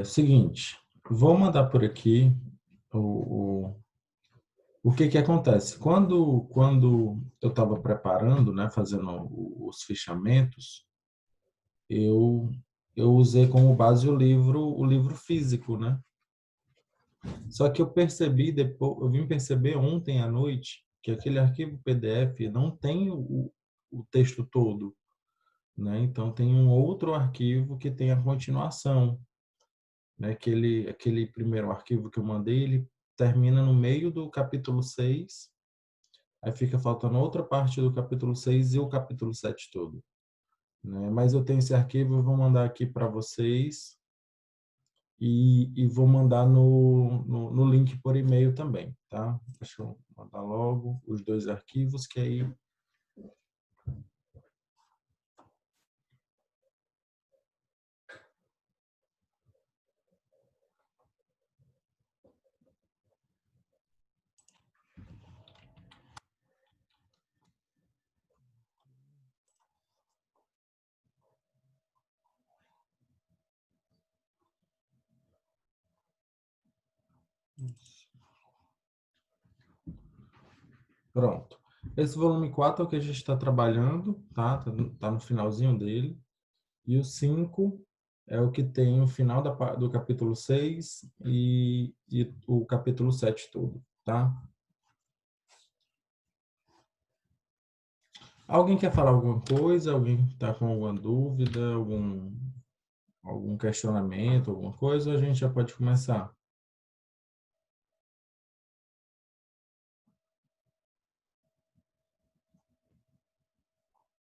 Seguinte, vou mandar por aqui o, o que que acontece. Quando eu estava preparando, né, fazendo os fichamentos, eu, eu usei como base o livro físico, né? Só que eu percebi depois, eu vim perceber ontem à noite que aquele arquivo PDF não tem o texto todo, né? Então tem um outro arquivo que tem a continuação, né? Aquele primeiro arquivo que eu mandei, ele termina no meio do capítulo 6, aí fica faltando outra parte do capítulo 6 e o capítulo 7 todo, né? Mas eu tenho esse arquivo, eu vou mandar aqui para vocês e vou mandar no link por e-mail também, tá? Deixa eu mandar logo os dois arquivos, que aí... Pronto. Esse volume 4 é o que a gente está trabalhando, tá? Tá no finalzinho dele. E o 5 é o que tem o final do capítulo 6 e o capítulo 7 todo, tá? Alguém quer falar alguma coisa? Alguém está com alguma dúvida? Algum questionamento? Alguma coisa? A gente já pode começar.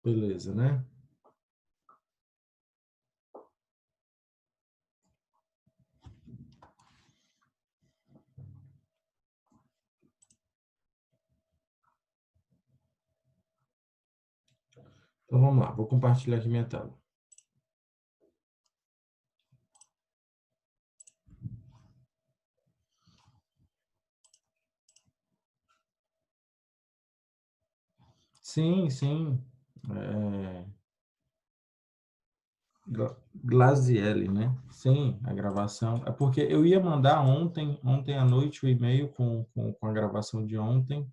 Beleza, né? Então vamos lá, vou compartilhar aqui minha tela. Sim, sim. É, Glazielli, né? Sim, a gravação. É porque eu ia mandar ontem à noite, o e-mail com a gravação de ontem,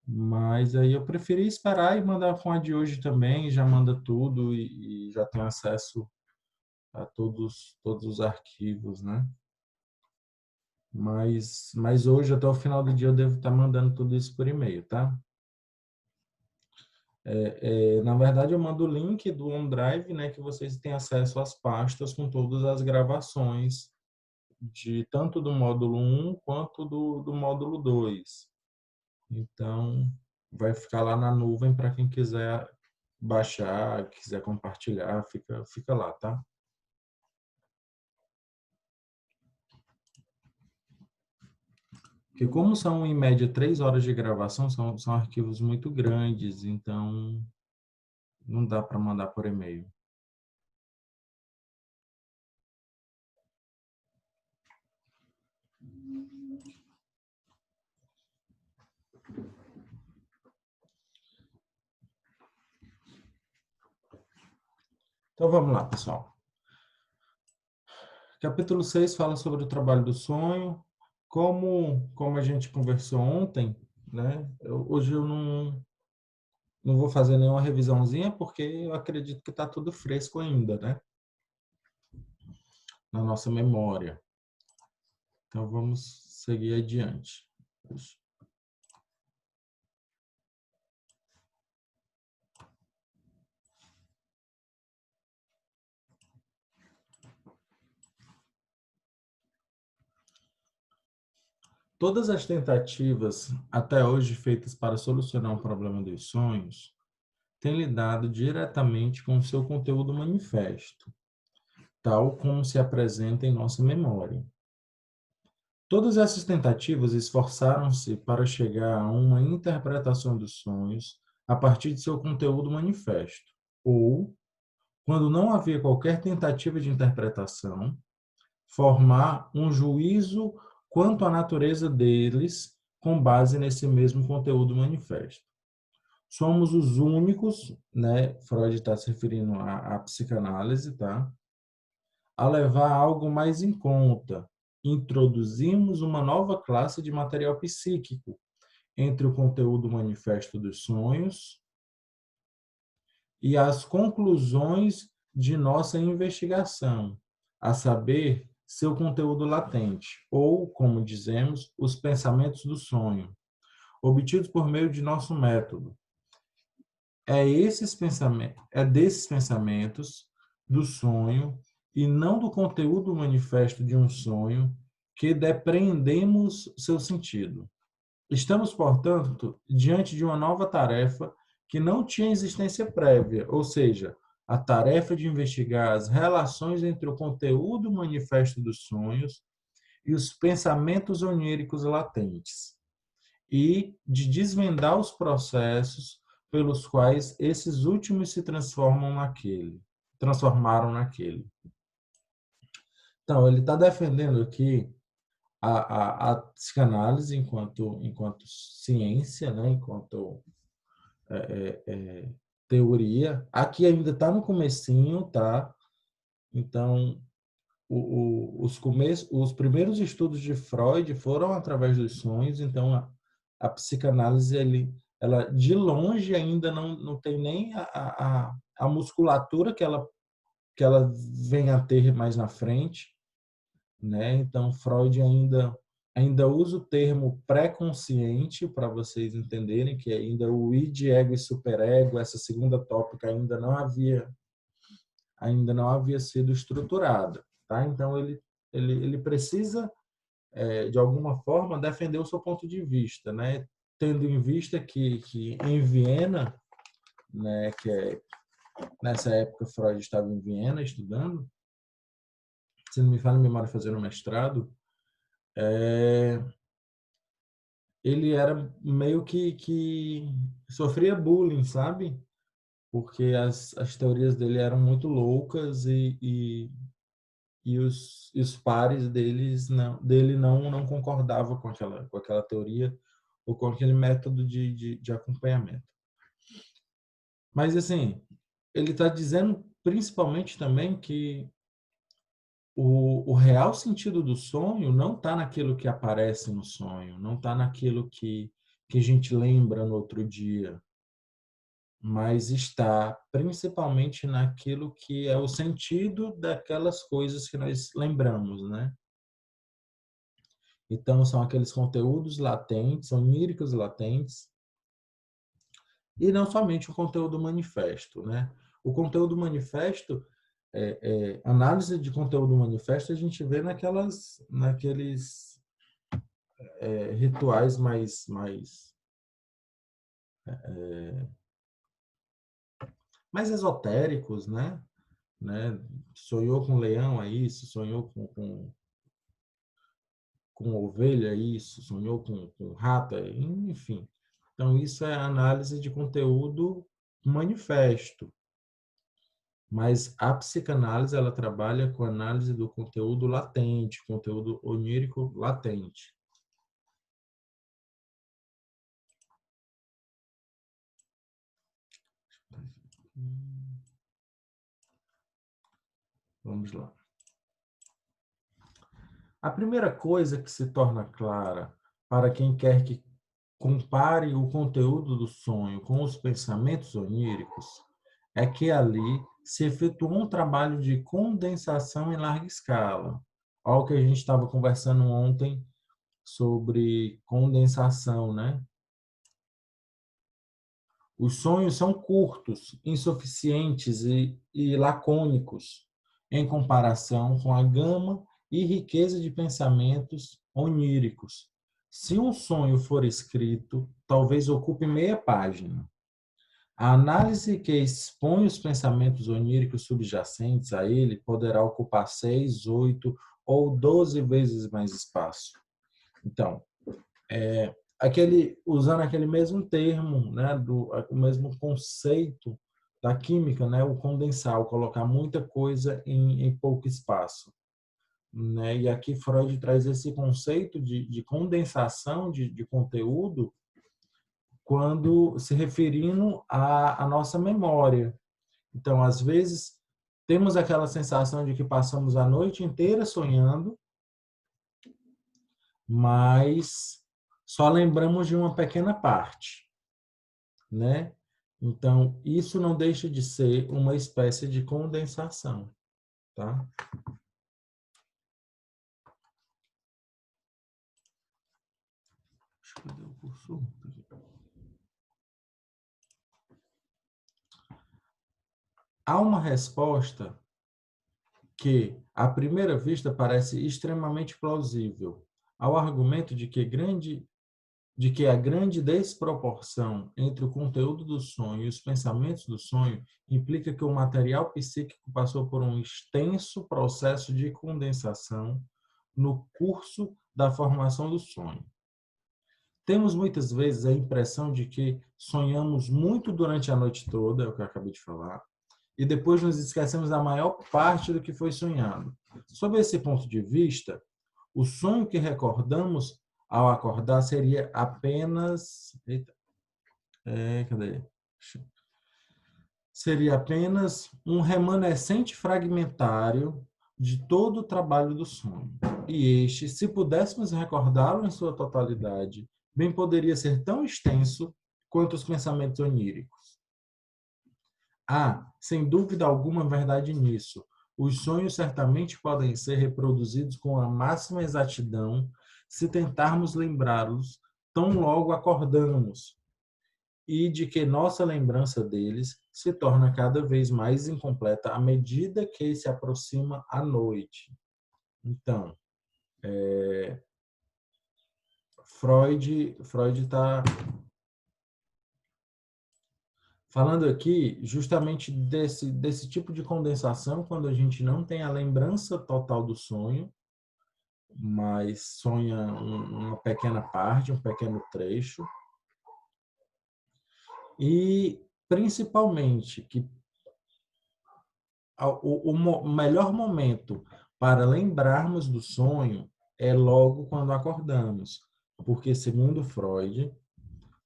mas aí eu preferi esperar e mandar com a de hoje também, já manda tudo e já tem acesso a todos os arquivos, né? Mas hoje, até o final do dia, eu devo estar mandando tudo isso por e-mail, tá? Na verdade, eu mando o link do OneDrive, né, que vocês têm acesso às pastas com todas as gravações de tanto do módulo 1 quanto do módulo 2. Então, vai ficar lá na nuvem para quem quiser baixar, quiser compartilhar, fica lá, tá? Porque como são, em média, 3 horas de gravação, são arquivos muito grandes, então não dá para mandar por e-mail. Então vamos lá, pessoal. Capítulo 6 fala sobre o trabalho do sonho. Como a gente conversou ontem, né? Hoje eu não vou fazer nenhuma revisãozinha, porque eu acredito que está tudo fresco ainda, né? Na nossa memória. Então vamos seguir adiante. Todas as tentativas até hoje feitas para solucionar o problema dos sonhos têm lidado diretamente com o seu conteúdo manifesto, tal como se apresenta em nossa memória. Todas essas tentativas esforçaram-se para chegar a uma interpretação dos sonhos a partir de seu conteúdo manifesto, ou, quando não havia qualquer tentativa de interpretação, formar um juízo quanto à natureza deles com base nesse mesmo conteúdo manifesto. Somos os únicos, né? Freud está se referindo à psicanálise, tá? a levar algo mais em conta. Introduzimos uma nova classe de material psíquico entre o conteúdo manifesto dos sonhos e as conclusões de nossa investigação, a saber, seu conteúdo latente, ou, como dizemos, os pensamentos do sonho, obtidos por meio de nosso método. É desses pensamentos do sonho e não do conteúdo manifesto de um sonho que depreendemos seu sentido. Estamos, portanto, diante de uma nova tarefa que não tinha existência prévia, ou seja, a tarefa de investigar as relações entre o conteúdo manifesto dos sonhos e os pensamentos oníricos latentes, e de desvendar os processos pelos quais esses últimos se transformaram naquele. Então, ele está defendendo aqui a psicanálise enquanto ciência, né? Enquanto teoria. Aqui ainda está no comecinho, tá? Então, os primeiros estudos de Freud foram através dos sonhos, então a psicanálise ela de longe ainda não tem nem a musculatura que ela vem a ter mais na frente, né? Então Freud ainda usa o termo pré-consciente para vocês entenderem que ainda o id, ego e superego, essa segunda tópica ainda não havia sido estruturada, tá? Então ele precisa de alguma forma defender o seu ponto de vista, né? Tendo em vista que em Viena, né, nessa época Freud estava em Viena estudando, se não me falha a memória, fazendo mestrado, ele era meio que sofria bullying, sabe? Porque as teorias dele eram muito loucas e os pares dele não concordavam com aquela teoria ou com aquele método de acompanhamento. Mas, assim, ele está dizendo principalmente também que o real sentido do sonho não está naquilo que aparece no sonho, não está naquilo que a gente lembra no outro dia, mas está principalmente naquilo que é o sentido daquelas coisas que nós lembramos, né? Então, são aqueles conteúdos latentes, oníricos latentes, e não somente o conteúdo manifesto, né? O conteúdo manifesto, análise de conteúdo manifesto, a gente vê naqueles rituais mais esotéricos, né? Sonhou com leão, é isso, sonhou com ovelha, é isso, sonhou com rato, enfim. Então, isso é análise de conteúdo manifesto. Mas a psicanálise, ela trabalha com a análise do conteúdo latente, conteúdo onírico latente. Vamos lá. A primeira coisa que se torna clara para quem quer que compare o conteúdo do sonho com os pensamentos oníricos é que ali se efetuou um trabalho de condensação em larga escala. Olha o que a gente estava conversando ontem sobre condensação, né? Os sonhos são curtos, insuficientes e lacônicos em comparação com a gama e riqueza de pensamentos oníricos. Se um sonho for escrito, talvez ocupe meia página. A análise que expõe os pensamentos oníricos subjacentes a ele poderá ocupar 6, 8 ou 12 vezes mais espaço. Então, usando aquele mesmo termo, né, o mesmo conceito da química, né, o condensar, o colocar muita coisa em pouco espaço. Né? E aqui Freud traz esse conceito de condensação de conteúdo quando se referindo à nossa memória. Então, às vezes, Temos aquela sensação de que passamos a noite inteira sonhando, mas só lembramos de uma pequena parte, né? Então, isso não deixa de ser uma espécie de condensação, tá? Cadê o cursor? Há uma resposta que, à primeira vista, parece extremamente plausível ao argumento de que a grande desproporção entre o conteúdo do sonho e os pensamentos do sonho implica que o material psíquico passou por um extenso processo de condensação no curso da formação do sonho. Temos muitas vezes a impressão de que sonhamos muito durante a noite toda, é o que eu acabei de falar, e depois nos esquecemos da maior parte do que foi sonhado. Sob esse ponto de vista, o sonho que recordamos ao acordar seria apenas. Eita, cadê? Seria apenas um remanescente fragmentário de todo o trabalho do sonho. E este, se pudéssemos recordá-lo em sua totalidade, bem poderia ser tão extenso quanto os pensamentos oníricos. Há, sem dúvida alguma, verdade nisso. Os sonhos certamente podem ser reproduzidos com a máxima exatidão se tentarmos lembrá-los tão logo acordamos, e de que nossa lembrança deles se torna cada vez mais incompleta à medida que se aproxima a noite. Então, Freud está falando aqui justamente desse tipo de condensação, quando a gente não tem a lembrança total do sonho, mas sonha uma pequena parte, um pequeno trecho, e principalmente que o melhor momento para lembrarmos do sonho é logo quando acordamos, porque segundo Freud,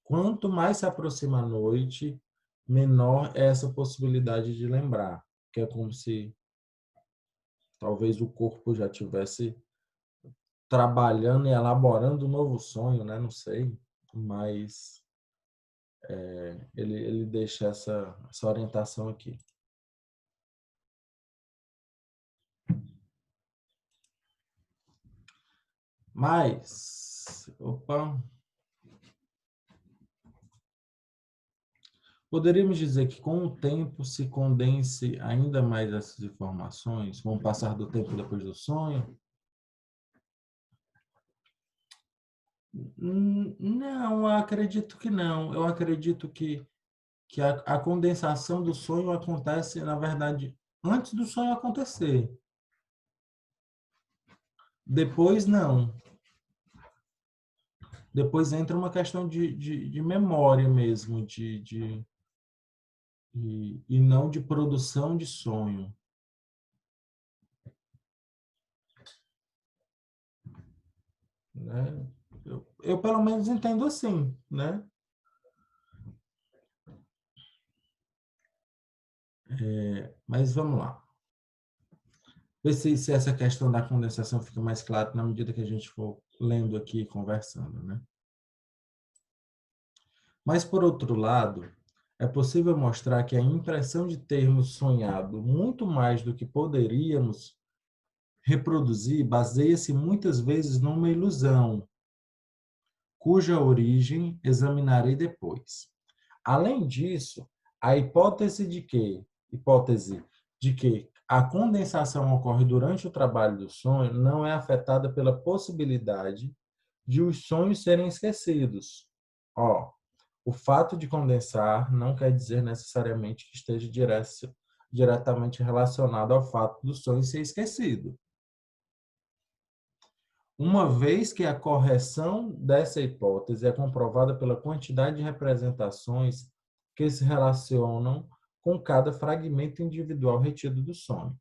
quanto mais se aproxima a noite, menor é essa possibilidade de lembrar, que é como se talvez o corpo já tivesse trabalhando e elaborando um novo sonho, né? Não sei, mas ele deixa essa orientação aqui. Mas, opa, poderíamos dizer que com o tempo se condense ainda mais essas informações, com o passar do tempo depois do sonho? Não, eu acredito que não. Eu acredito que a condensação do sonho acontece, na verdade, antes do sonho acontecer. Depois, não. Depois entra uma questão de memória mesmo, e não de produção de sonho. Né? Eu pelo menos entendo assim, né? Mas vamos lá. Ver se essa questão da condensação fica mais clara na medida que a gente for lendo aqui e conversando, né? Mas, por outro lado, é possível mostrar que a impressão de termos sonhado muito mais do que poderíamos reproduzir baseia-se muitas vezes numa ilusão, cuja origem examinarei depois. Além disso, a hipótese de que a condensação ocorre durante o trabalho do sonho não é afetada pela possibilidade de os sonhos serem esquecidos. Ó, o fato de condensar não quer dizer necessariamente que esteja diretamente relacionado ao fato do sonho ser esquecido. Uma vez que a correção dessa hipótese é comprovada pela quantidade de representações que se relacionam com cada fragmento individual retido do sonho.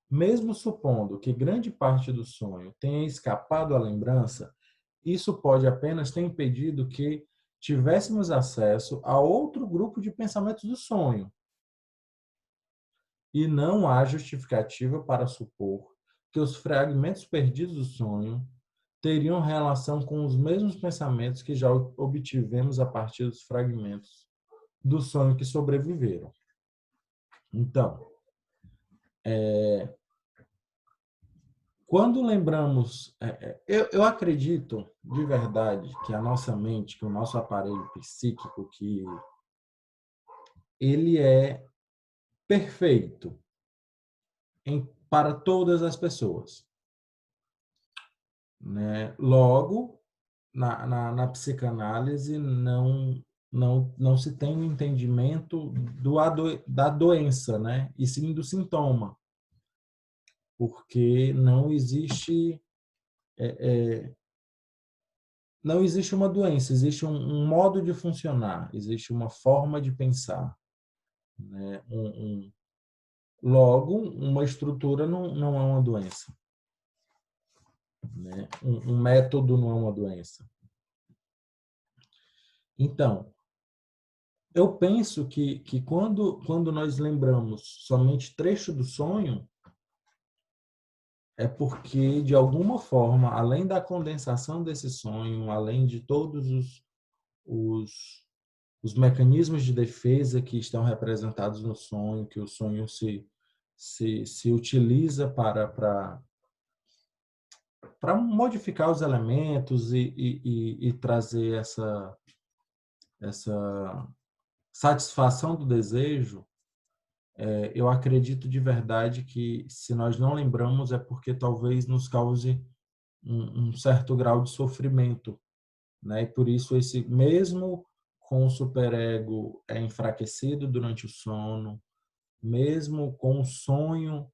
Mesmo supondo que grande parte do sonho tenha escapado à lembrança, isso pode apenas ter impedido que tivéssemos acesso a outro grupo de pensamentos do sonho. e não há justificativa para supor que os fragmentos perdidos do sonho teriam relação com os mesmos pensamentos que já obtivemos a partir dos fragmentos do sonho que sobreviveram. Então, quando lembramos, eu acredito de verdade que a nossa mente, que o nosso aparelho psíquico, que ele é perfeito para todas as pessoas, né? Logo, na psicanálise não se tem um entendimento da doença, né? E sim do sintoma, porque não existe uma doença, existe um modo de funcionar, existe uma forma de pensar, né? Logo, uma estrutura não é uma doença, né? Um método não é uma doença. Então, eu penso que quando nós lembramos somente trecho do sonho, é porque, de alguma forma, além da condensação desse sonho, além de todos os, os mecanismos de defesa que estão representados no sonho, que o sonho se utiliza para modificar os elementos e trazer essa satisfação do desejo, eu acredito de verdade que, se nós não lembramos, é porque talvez nos cause um certo grau de sofrimento, né? E por isso, esse mesmo com o superego enfraquecido durante o sono, mesmo com o sonho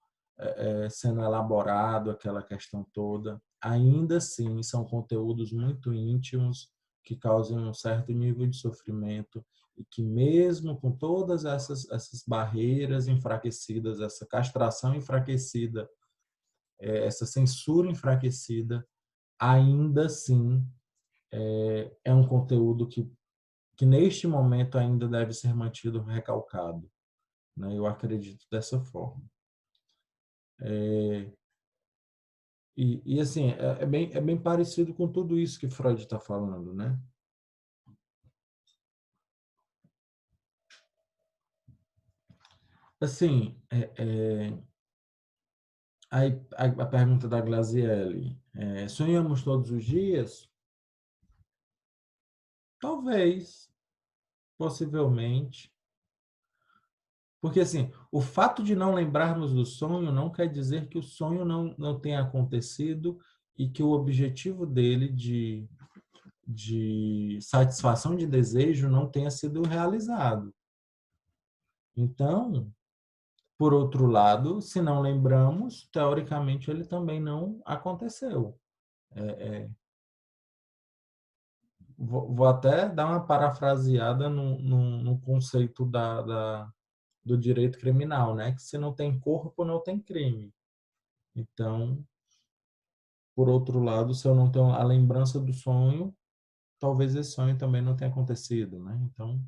sendo elaborado, aquela questão toda, ainda assim são conteúdos muito íntimos que causam um certo nível de sofrimento e que, mesmo com todas essas barreiras enfraquecidas, essa castração enfraquecida, essa censura enfraquecida, ainda assim é um conteúdo que neste momento ainda deve ser mantido recalcado, né? Eu acredito dessa forma. Assim, é bem parecido com tudo isso que Freud está falando, né? Assim, a pergunta da Glazielli, sonhamos todos os dias? Talvez, possivelmente. Porque, assim, o fato de não lembrarmos do sonho não quer dizer que o sonho não tenha acontecido e que o objetivo dele de satisfação de desejo não tenha sido realizado. Então, por outro lado, se não lembramos, teoricamente ele também não aconteceu. É, é, vou até dar uma parafraseada no conceito do direito criminal, né? Que se não tem corpo, não tem crime. Então, por outro lado, se eu não tenho a lembrança do sonho, talvez esse sonho também não tenha acontecido, né? Então,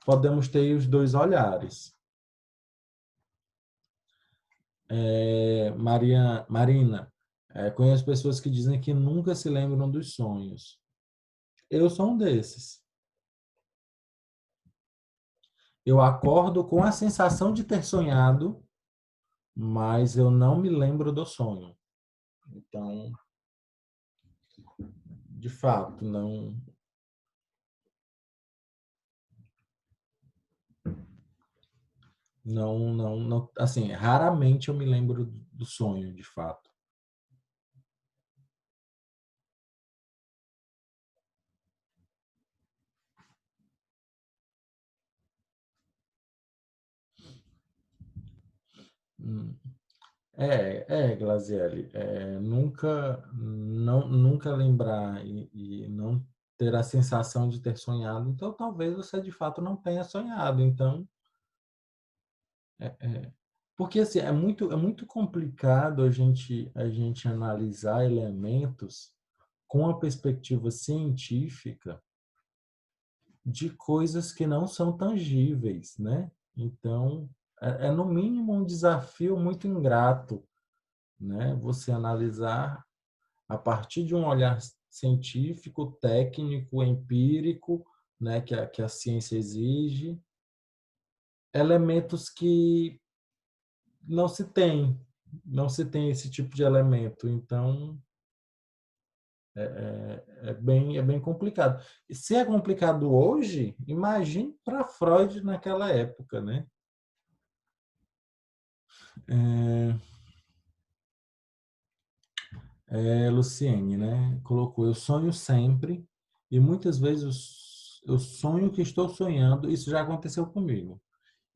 podemos ter os dois olhares. Marina, conheço pessoas que dizem que nunca se lembram dos sonhos. Eu sou um desses. Eu acordo com a sensação de ter sonhado, mas eu não me lembro do sonho. Então, de fato, não, assim, raramente eu me lembro do sonho, de fato. Hum. Glazielli, nunca lembrar e não ter a sensação de ter sonhado, então talvez você de fato não tenha sonhado. Então, porque assim, é muito complicado a gente analisar elementos com a perspectiva científica de coisas que não são tangíveis, né? Então, é no mínimo um desafio muito ingrato, né? Você analisar a partir de um olhar científico, técnico, empírico, né, que a ciência exige, elementos que não se tem, não se tem esse tipo de elemento. Então, é bem complicado. E se é complicado hoje, imagine para Freud naquela época, né? É, Luciene, né? Colocou, eu sonho sempre e muitas vezes eu sonho que estou sonhando, isso já aconteceu comigo.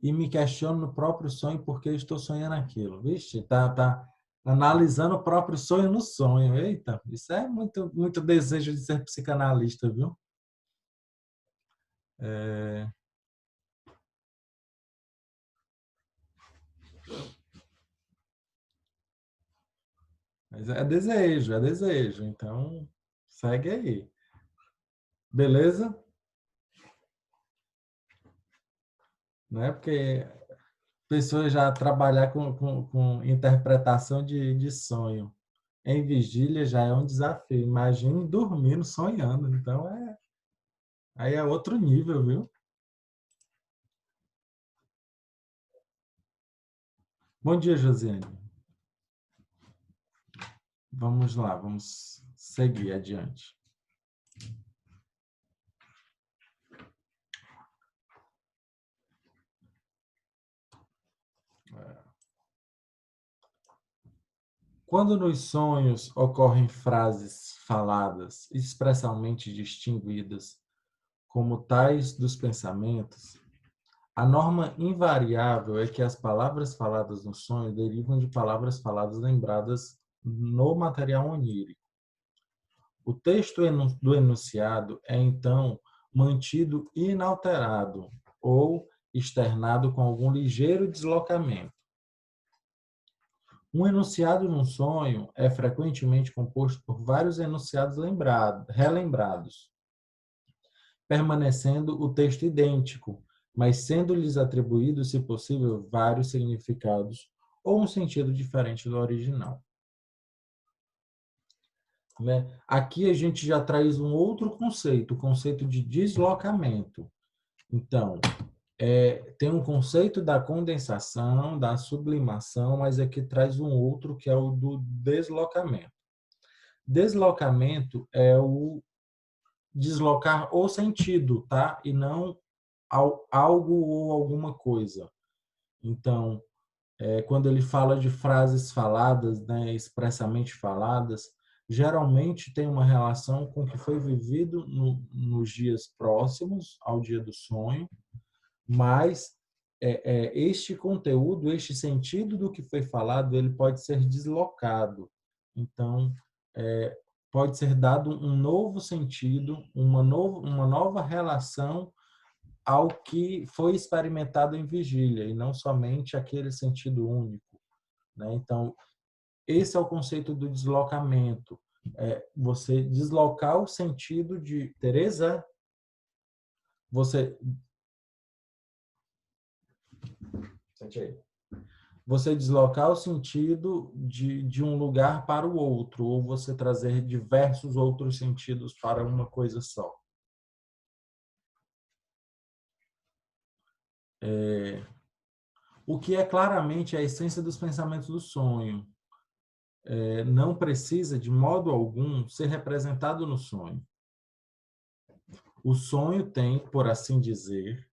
E me questiono no próprio sonho porque eu estou sonhando aquilo. Vixe, tá analisando o próprio sonho no sonho. Eita, isso é muito desejo de ser psicanalista, viu? É, mas é desejo, é desejo. Então, segue aí. Beleza? Né? Porque pessoas já trabalhar com interpretação de sonho em vigília já é um desafio. Imagine dormindo, sonhando. Então, aí é outro nível, viu? Bom dia, Josiane. Vamos lá, vamos seguir adiante. Quando nos sonhos ocorrem frases faladas, expressamente distinguidas como tais dos pensamentos, a norma invariável é que as palavras faladas no sonho derivam de palavras faladas lembradas no material onírico. O texto do enunciado é, então, mantido inalterado ou externado com algum ligeiro deslocamento. Um enunciado num sonho é frequentemente composto por vários enunciados relembrados, permanecendo o texto idêntico, mas sendo-lhes atribuídos, se possível, vários significados ou um sentido diferente do original. Né? Aqui a gente já traz um outro conceito, o conceito de deslocamento. Então, tem um conceito da condensação, da sublimação, mas aqui traz um outro que é o do deslocamento. Deslocamento é o deslocar o sentido, tá? E não algo ou alguma coisa. Então, quando ele fala de frases faladas, né, expressamente faladas, geralmente tem uma relação com o que foi vivido nos dias próximos ao dia do sonho, mas este conteúdo, este sentido do que foi falado, ele pode ser deslocado. Então, pode ser dado um novo sentido, uma nova relação ao que foi experimentado em vigília, e não somente aquele sentido único. Né? Então, esse é o conceito do deslocamento. Você deslocar o sentido de... Teresa, você... Sente aí. Você deslocar o sentido de um lugar para o outro, ou você trazer diversos outros sentidos para uma coisa só. O que é claramente a essência dos pensamentos do sonho. Não precisa, de modo algum, ser representado no sonho. O sonho tem, por assim dizer,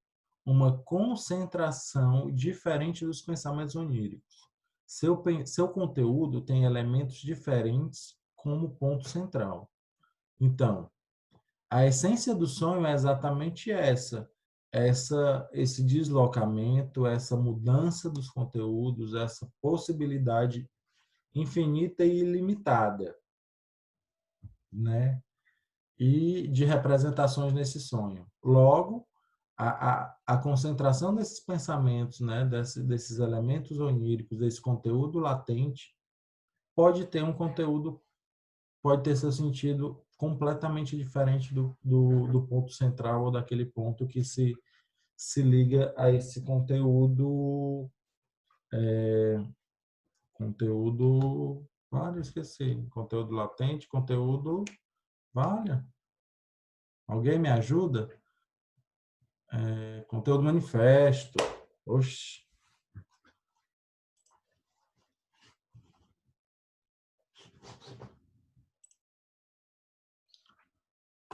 uma concentração diferente dos pensamentos oníricos. Seu conteúdo tem elementos diferentes como ponto central. Então, a essência do sonho é exatamente esse deslocamento, essa mudança dos conteúdos, essa possibilidade infinita e ilimitada, né? E de representações nesse sonho. Logo, a concentração desses pensamentos, né, desses elementos oníricos, desse conteúdo latente, pode ter um conteúdo, pode ter seu sentido completamente diferente do ponto central ou daquele ponto que se liga a esse conteúdo Conteúdo, vale, esqueci. Conteúdo latente, conteúdo, vale. Alguém me ajuda? Conteúdo manifesto. Oxi.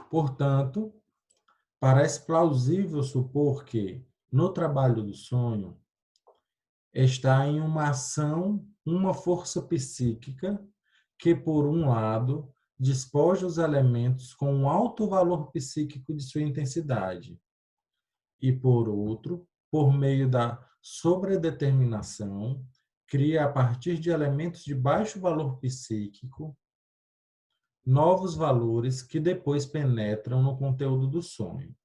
Portanto, parece plausível supor que, no trabalho do sonho, está em uma ação uma força psíquica que, por um lado, despoja os elementos com um alto valor psíquico de sua intensidade e, por outro, por meio da sobredeterminação, cria, a partir de elementos de baixo valor psíquico, novos valores que depois penetram no conteúdo do sonho.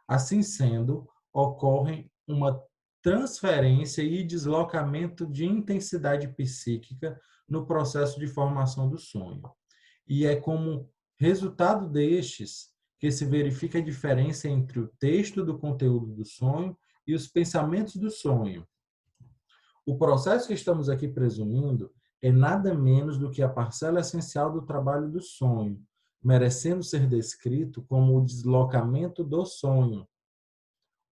Assim sendo, ocorre uma transferência e deslocamento de intensidade psíquica no processo de formação do sonho. E é como resultado destes que se verifica a diferença entre o texto do conteúdo do sonho e os pensamentos do sonho. O processo que estamos aqui presumindo é nada menos do que a parcela essencial do trabalho do sonho, merecendo ser descrito como o deslocamento do sonho.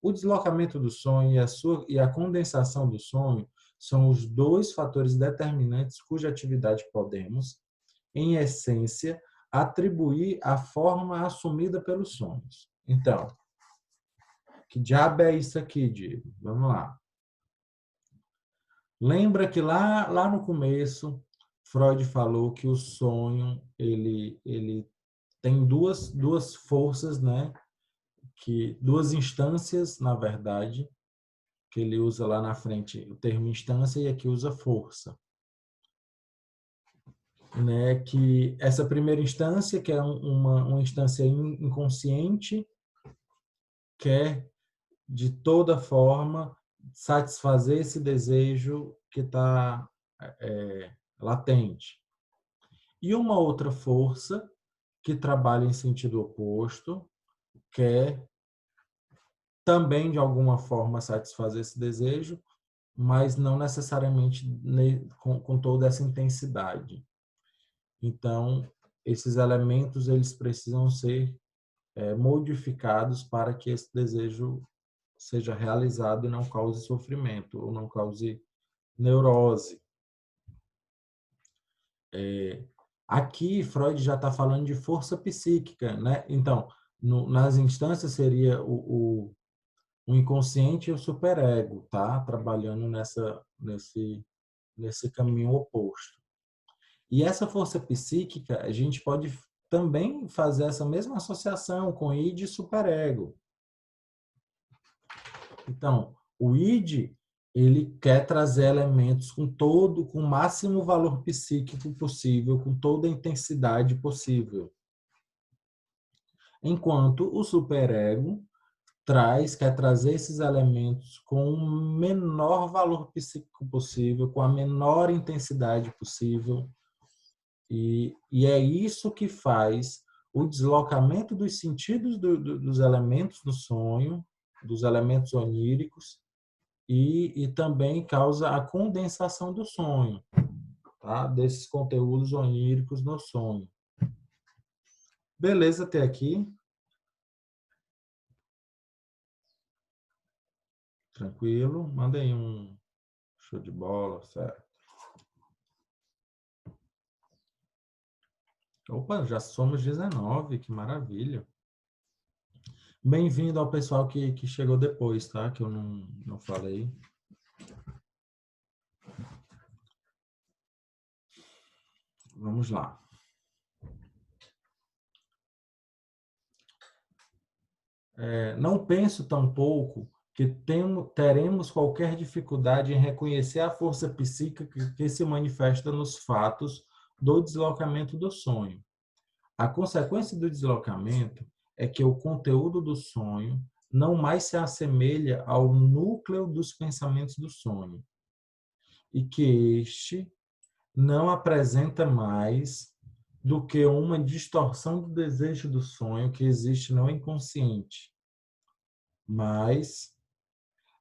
O deslocamento do sonho e a condensação do sonho são os dois fatores determinantes cuja atividade podemos, em essência, atribuir à forma assumida pelos sonhos. Então, que diabo é isso aqui, Diego? Vamos lá. Lembra que lá no começo, Freud falou que o sonho ele tem duas forças, né? Duas instâncias, na verdade, que ele usa lá na frente o termo instância e aqui usa força. Né? Que essa primeira instância, que é uma instância inconsciente, quer, de toda forma, satisfazer esse desejo que está latente. E uma outra força, que trabalha em sentido oposto, quer também, de alguma forma, satisfazer esse desejo, mas não necessariamente com toda essa intensidade. Então, esses elementos eles precisam ser modificados para que esse desejo seja realizado e não cause sofrimento ou não cause neurose. Aqui, Freud já está falando de força psíquica, né? Então, nas instâncias seria o inconsciente e o superego, tá? Trabalhando nesse caminho oposto. E essa força psíquica, a gente pode também fazer essa mesma associação com id e superego. Então, o id, ele quer trazer elementos com o máximo valor psíquico possível, com toda a intensidade possível. Enquanto o superego quer trazer esses elementos com o menor valor psíquico possível, com a menor intensidade possível. E é isso que faz o deslocamento dos sentidos dos elementos do sonho, dos elementos oníricos, e também causa a condensação do sonho, tá? Desses conteúdos oníricos no sonho. Beleza até aqui? Tranquilo? Manda aí um show de bola, certo? Opa, já somos 19, que maravilha. Bem-vindo ao pessoal que chegou depois, tá? Que eu não falei. Vamos lá. Não penso tampouco que teremos qualquer dificuldade em reconhecer a força psíquica que se manifesta nos fatos do deslocamento do sonho. A consequência do deslocamento é que o conteúdo do sonho não mais se assemelha ao núcleo dos pensamentos do sonho, e que este não apresenta mais do que uma distorção do desejo do sonho que existe no inconsciente, mas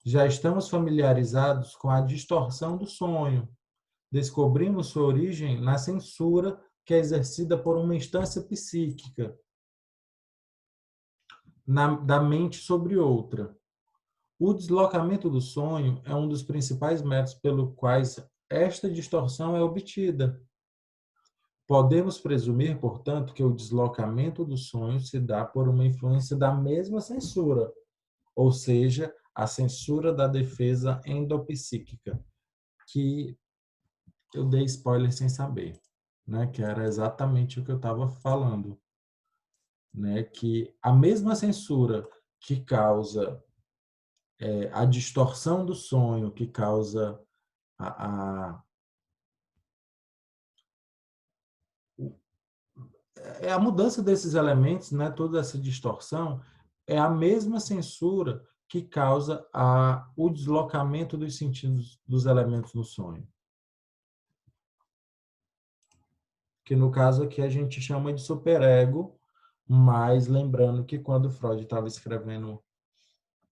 Já estamos familiarizados com a distorção do sonho. Descobrimos sua origem na censura que é exercida por uma instância psíquica da mente sobre outra. O deslocamento do sonho é um dos principais métodos pelo quais esta distorção é obtida. Podemos presumir, portanto, que o deslocamento do sonho se dá por uma influência da mesma censura, ou seja, a censura da defesa endopsíquica, que eu dei spoiler sem saber, né? Que era exatamente o que eu estava falando, né? Que a mesma censura que causa a distorção do sonho, que causa a, a mudança desses elementos, né? Toda essa distorção, é a mesma censura que causa o deslocamento dos sentidos dos elementos no sonho. Que no caso aqui a gente chama de superego, mas lembrando que quando Freud estava escrevendo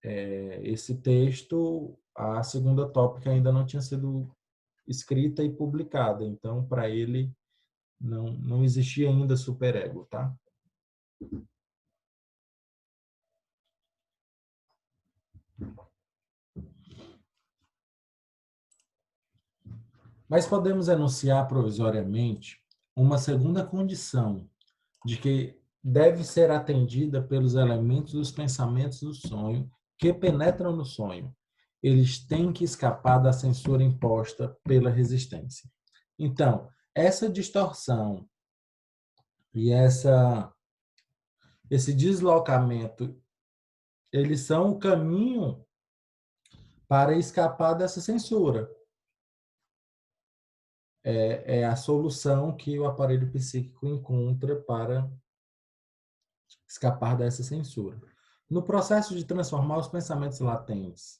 esse texto, a segunda tópica ainda não tinha sido escrita e publicada, então para ele não existia ainda superego, tá? Mas podemos enunciar provisoriamente uma segunda condição de que deve ser atendida pelos elementos dos pensamentos do sonho que penetram no sonho. Eles têm que escapar da censura imposta pela resistência. Então, essa distorção e esse deslocamento, eles são o caminho para escapar dessa censura. É a solução que o aparelho psíquico encontra para escapar dessa censura. No processo de transformar os pensamentos latentes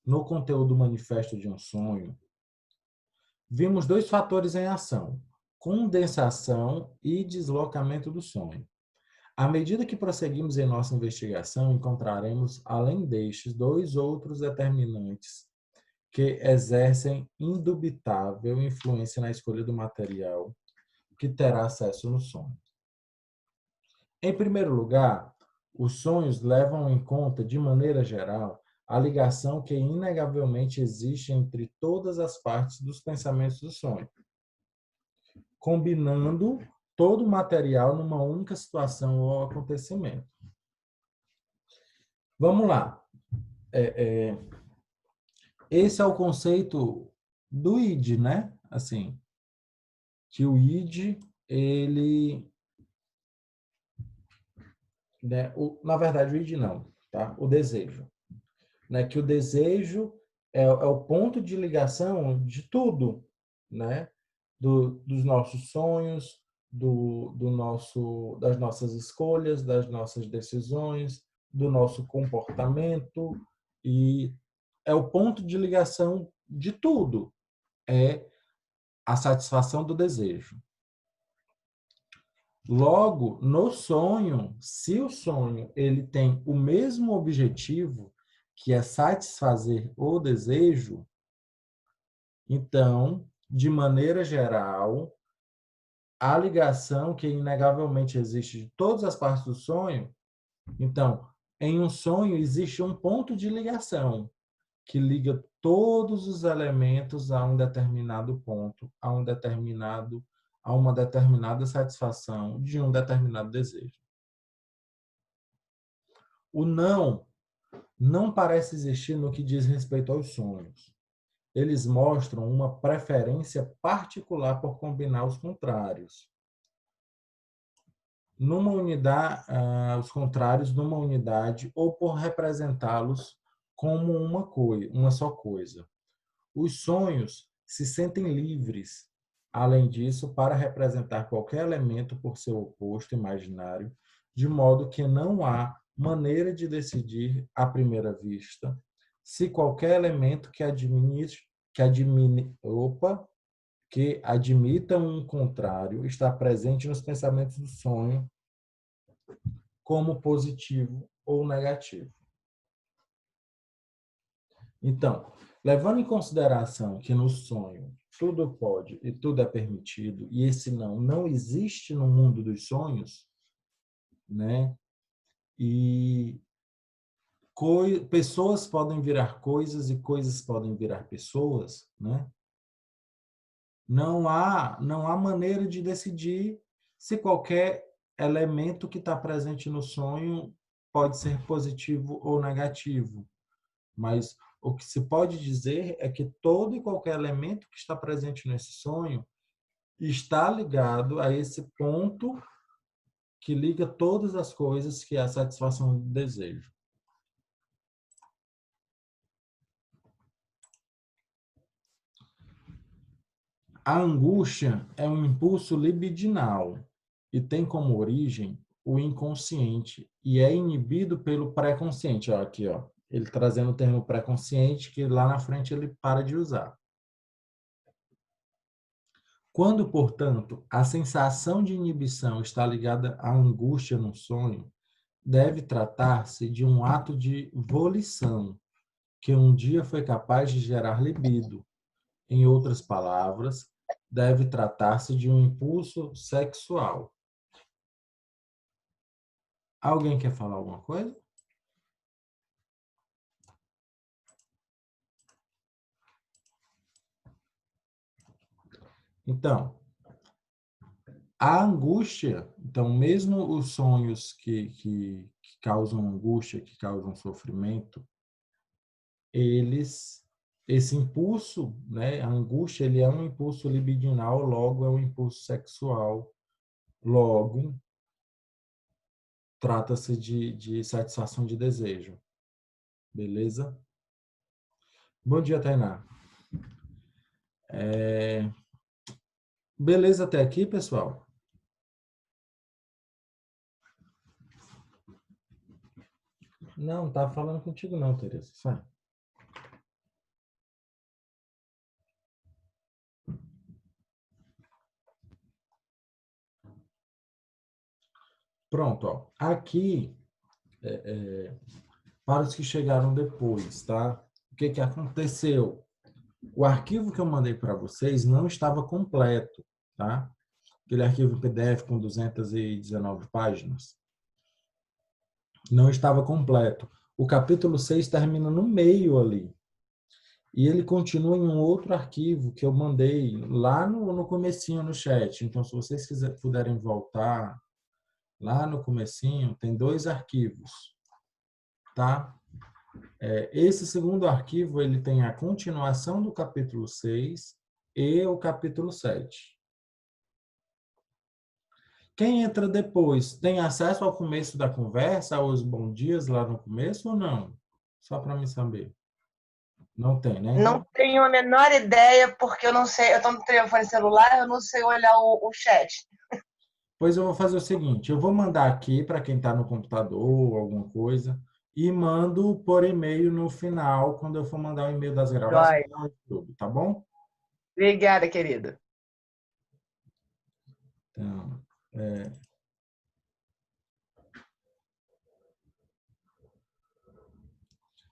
no conteúdo manifesto de um sonho, vimos dois fatores em ação: condensação e deslocamento do sonho. À medida que prosseguimos em nossa investigação, encontraremos, além destes, dois outros determinantes que exercem indubitável influência na escolha do material que terá acesso no sonho. Em primeiro lugar, os sonhos levam em conta, de maneira geral, a ligação que inegavelmente existe entre todas as partes dos pensamentos do sonho, combinando todo o material numa única situação ou acontecimento. Vamos lá. Esse é o conceito do id, né? Assim, que o id, ele... Né? Na verdade, o id não, tá? O desejo. Né? Que o desejo é o ponto de ligação de tudo, né? Dos nossos sonhos, das nossas escolhas, das nossas decisões, do nosso comportamento, e é o ponto de ligação de tudo, é a satisfação do desejo. Logo, no sonho, se o sonho ele tem o mesmo objetivo, que é satisfazer o desejo, então, de maneira geral, a ligação que inegavelmente existe de todas as partes do sonho, então, em um sonho existe um ponto de ligação que liga todos os elementos a um determinado ponto, a uma determinada satisfação de um determinado desejo. O não parece existir no que diz respeito aos sonhos. Eles mostram uma preferência particular por combinar os contrários. Os contrários numa unidade ou por representá-los como uma só coisa. Os sonhos se sentem livres, além disso, para representar qualquer elemento por seu oposto imaginário, de modo que não há maneira de decidir à primeira vista se qualquer elemento que admita um contrário está presente nos pensamentos do sonho como positivo ou negativo. Então, levando em consideração que no sonho tudo pode e tudo é permitido, e esse não existe no mundo dos sonhos, né? E pessoas podem virar coisas e coisas podem virar pessoas, né? Não há maneira de decidir se qualquer elemento que está presente no sonho pode ser positivo ou negativo. Mas o que se pode dizer é que todo e qualquer elemento que está presente nesse sonho está ligado a esse ponto que liga todas as coisas, que é a satisfação do desejo. A angústia é um impulso libidinal e tem como origem o inconsciente e é inibido pelo pré-consciente. Ó, aqui, ó, ele trazendo o termo pré-consciente, que lá na frente ele para de usar. Quando, portanto, a sensação de inibição está ligada à angústia no sonho, deve tratar-se de um ato de volição, que um dia foi capaz de gerar libido. Em outras palavras, deve tratar-se de um impulso sexual. Alguém quer falar alguma coisa? Então, a angústia, então, mesmo os sonhos que causam angústia, que causam sofrimento, esse impulso, né, a angústia, ele é um impulso libidinal, logo é um impulso sexual, logo trata-se de satisfação de desejo. Beleza? Bom dia, Tainá. Beleza até aqui, pessoal? Não tá falando contigo não, Tereza. Sai. Pronto, ó. Aqui, para os que chegaram depois, tá? O que que aconteceu? O arquivo que eu mandei para vocês não estava completo, tá? Aquele arquivo PDF com 219 páginas. Não estava completo. O capítulo 6 termina no meio ali. E ele continua em um outro arquivo que eu mandei lá no comecinho no chat. Então, se vocês puderem voltar lá no comecinho, tem 2 arquivos, tá? Esse segundo arquivo, ele tem a continuação do capítulo 6 e o capítulo 7. Quem entra depois tem acesso ao começo da conversa, aos bons dias lá no começo ou não? Só para me saber. Não tem, né? Não Então, tenho a menor ideia, porque eu não sei, eu estou no telefone celular, eu não sei olhar o chat. pois eu vou fazer o seguinte, eu vou mandar aqui para quem está no computador ou alguma coisa e mando por e-mail no final, quando eu for mandar o e-mail das gravações Joia. no YouTube, tá bom? Obrigada, querida. Então,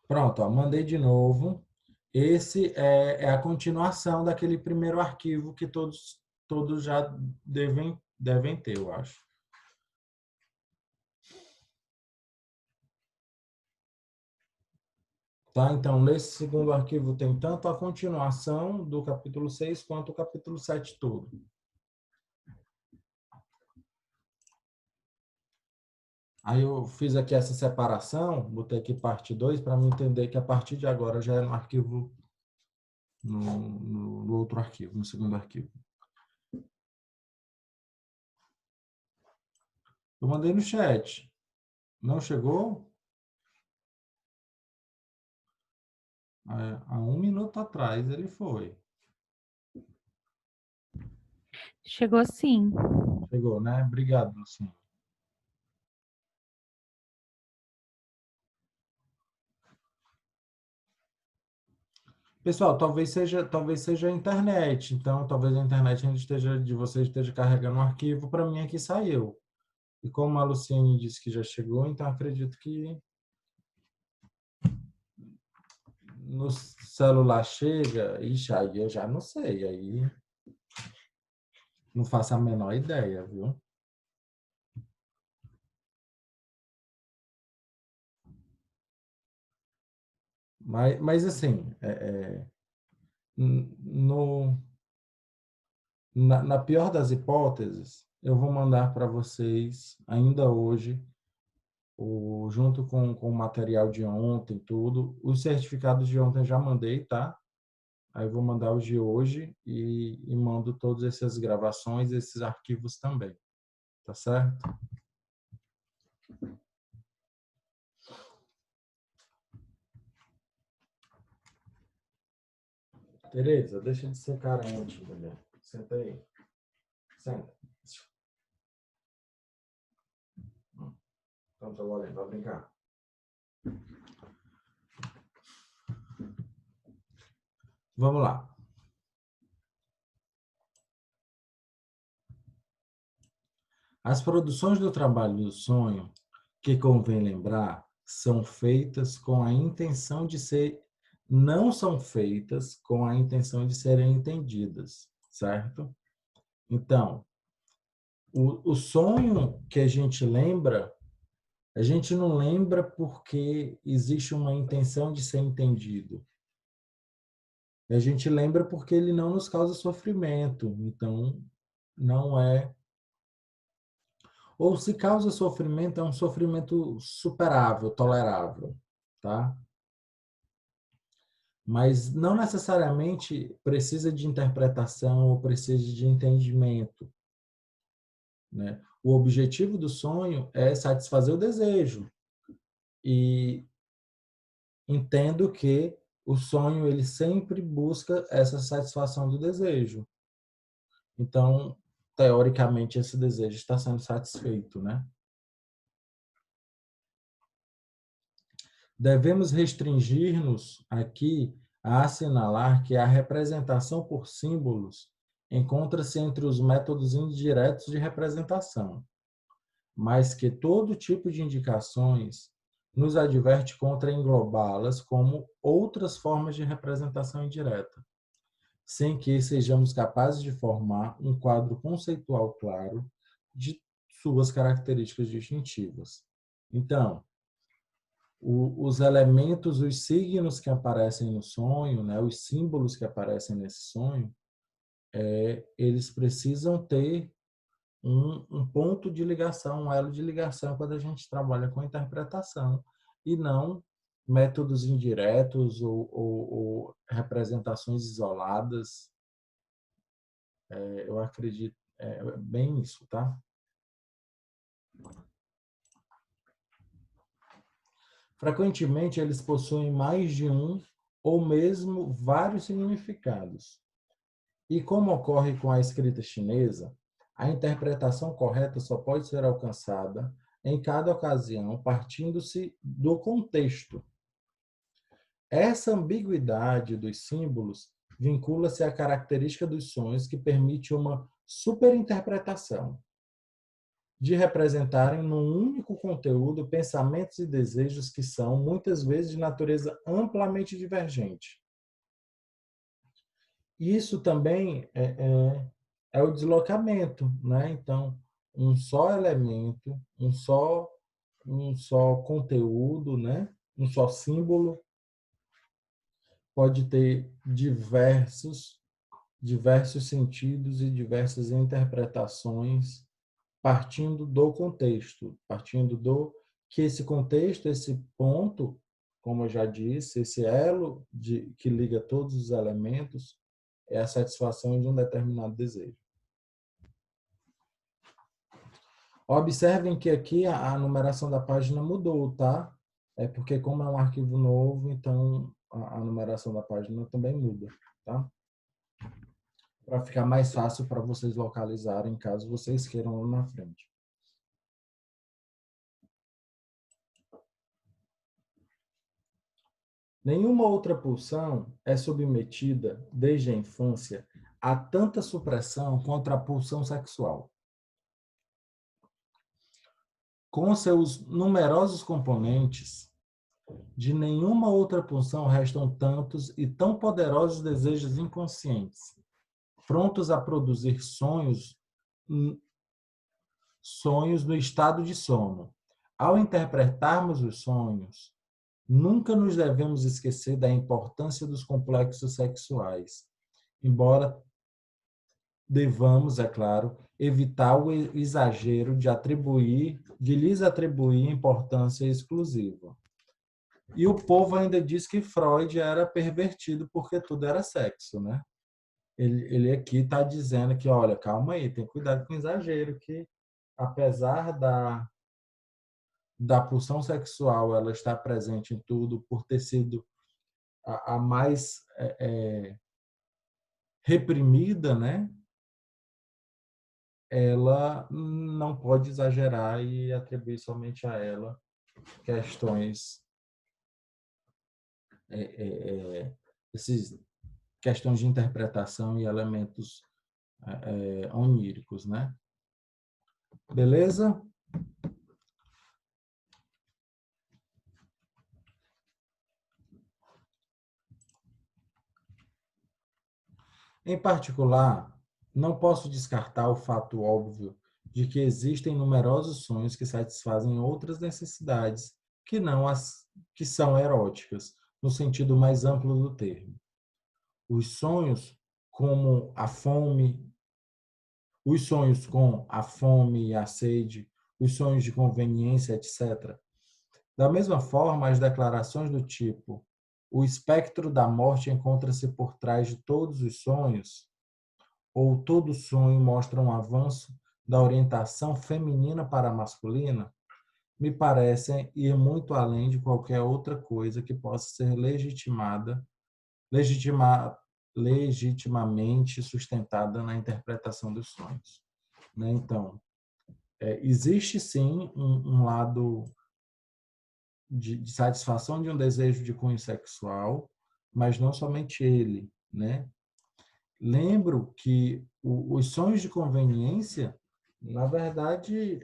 pronto, ó, mandei de novo. Esse é a continuação daquele primeiro arquivo que todos já devem ter, eu acho. Tá? Então, nesse segundo arquivo tem tanto a continuação do capítulo 6 quanto o capítulo 7 todo. Aí eu fiz aqui essa separação, botei aqui parte 2 para me entender que a partir de agora já é no arquivo, no outro arquivo, no segundo arquivo. Eu mandei no chat. Não chegou? Há 1 minuto atrás ele foi. Chegou sim. Chegou, né? Obrigado, Lucinho. Pessoal, talvez seja a internet. Então, talvez a internet de vocês esteja carregando um arquivo. Para mim aqui saiu. E como a Luciene disse que já chegou, então acredito que no celular chega, ixi, aí eu já não sei, aí não faço a menor ideia, viu? Mas assim, no, na pior das hipóteses, eu vou mandar para vocês ainda hoje, junto com o material de ontem, tudo. Os certificados de ontem eu já mandei, tá? Aí eu vou mandar os de hoje e mando todas essas gravações, esses arquivos também. Tá certo? Tereza, deixa de ser carente, mulher. Senta aí. Senta. Então, trabalhando, vai brincar. Vamos lá. As produções do trabalho do sonho, que convém lembrar, são feitas com a intenção de ser, não são feitas com a intenção de serem entendidas, certo? Então, o sonho que a gente lembra, a gente não lembra porque existe uma intenção de ser entendido. A gente lembra porque ele não nos causa sofrimento. Então, não é. Ou se causa sofrimento, é um sofrimento superável, tolerável, tá? Mas não necessariamente precisa de interpretação ou precisa de entendimento, né? O objetivo do sonho é satisfazer o desejo. E entendo que o sonho ele sempre busca essa satisfação do desejo. Então, teoricamente, esse desejo está sendo satisfeito, né? Devemos restringir-nos aqui a assinalar que a representação por símbolos encontra-se entre os métodos indiretos de representação, mas que todo tipo de indicações nos adverte contra englobá-las como outras formas de representação indireta, sem que sejamos capazes de formar um quadro conceitual claro de suas características distintivas. Então, os elementos, os signos que aparecem no sonho, né, os símbolos que aparecem nesse sonho, eles precisam ter um ponto de ligação, um elo de ligação quando a gente trabalha com interpretação, e não métodos indiretos ou representações isoladas. Eu acredito, bem isso, tá? Frequentemente, eles possuem mais de um ou mesmo vários significados. E como ocorre com a escrita chinesa, a interpretação correta só pode ser alcançada em cada ocasião partindo-se do contexto. Essa ambiguidade dos símbolos vincula-se à característica dos sonhos que permite uma superinterpretação, de representarem num único conteúdo pensamentos e desejos que são, muitas vezes, de natureza amplamente divergente. Isso também é o deslocamento, né? Então, um só elemento, um só conteúdo, né? Um só símbolo pode ter diversos sentidos e diversas interpretações partindo do contexto, partindo do que esse contexto, esse ponto, como eu já disse, esse elo que liga todos os elementos, é a satisfação de um determinado desejo. Observem que aqui a numeração da página mudou, tá? É porque como é um arquivo novo, então a numeração da página também muda, tá? Para ficar mais fácil para vocês localizarem, caso vocês queiram lá na frente. Nenhuma outra pulsão é submetida, desde a infância, a tanta supressão quanto a pulsão sexual. Com seus numerosos componentes, De nenhuma outra pulsão restam tantos e tão poderosos desejos inconscientes, prontos a produzir sonhos no estado de sono. Ao interpretarmos os sonhos, nunca nos devemos esquecer da importância dos complexos sexuais, embora devamos, é claro, evitar o exagero de lhes atribuir importância exclusiva. E o povo ainda diz que Freud era pervertido porque tudo era sexo, né? Ele aqui está dizendo que, olha, calma aí, tem cuidado com o exagero, que apesar da pulsão sexual ela estar presente em tudo, por ter sido a mais reprimida, né? Ela não pode exagerar e atribuir somente a ela questões questões de interpretação e elementos oníricos, né? Beleza? Em particular, não posso descartar o fato óbvio de que existem numerosos sonhos que satisfazem outras necessidades que não as que são eróticas, no sentido mais amplo do termo. Os sonhos como a fome, os sonhos com a fome e a sede, os sonhos de conveniência, etc. Da mesma forma, as declarações do tipo o espectro da morte encontra-se por trás de todos os sonhos, ou todo sonho mostra um avanço da orientação feminina para a masculina, me parecem ir muito além de qualquer outra coisa que possa ser legitimamente sustentada na interpretação dos sonhos. Né? Então, existe sim um lado de satisfação de um desejo de cunho sexual, mas não somente ele, né? Lembro que os sonhos de conveniência, na verdade,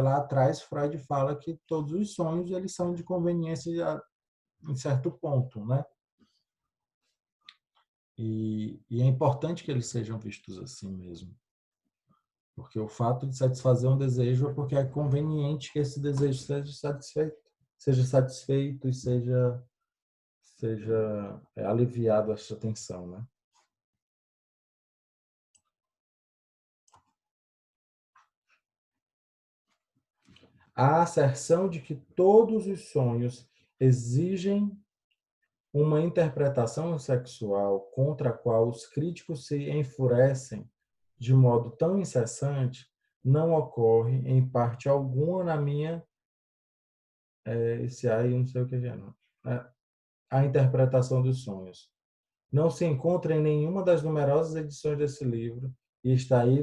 lá atrás Freud fala que todos os sonhos eles são de conveniência em certo ponto, né? E é importante que eles sejam vistos assim mesmo, porque o fato de satisfazer um desejo é porque é conveniente que esse desejo seja satisfeito e seja aliviado essa tensão, né? A asserção de que todos os sonhos exigem uma interpretação sexual contra a qual os críticos se enfurecem de modo tão incessante não ocorre em parte alguma na minha esse aí não sei o que é não, a interpretação dos sonhos. Não se encontra em nenhuma das numerosas edições desse livro e está em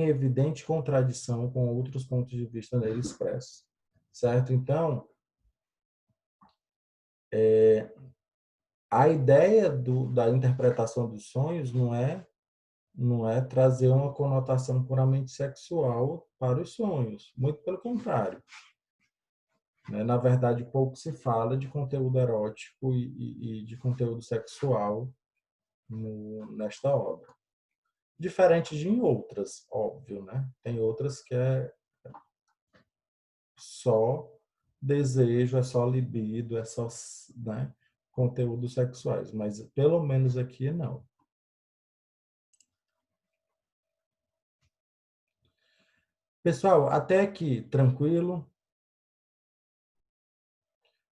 evidente contradição com outros pontos de vista nele expressos. Certo? Então, a ideia da interpretação dos sonhos não é trazer uma conotação puramente sexual para os sonhos, muito pelo contrário. Na verdade, pouco se fala de conteúdo erótico e de conteúdo sexual nesta obra. Diferente de em outras, óbvio, né? Tem outras que é só desejo, é só libido, é só, né, conteúdos sexuais, mas pelo menos aqui não. Pessoal, até aqui, tranquilo?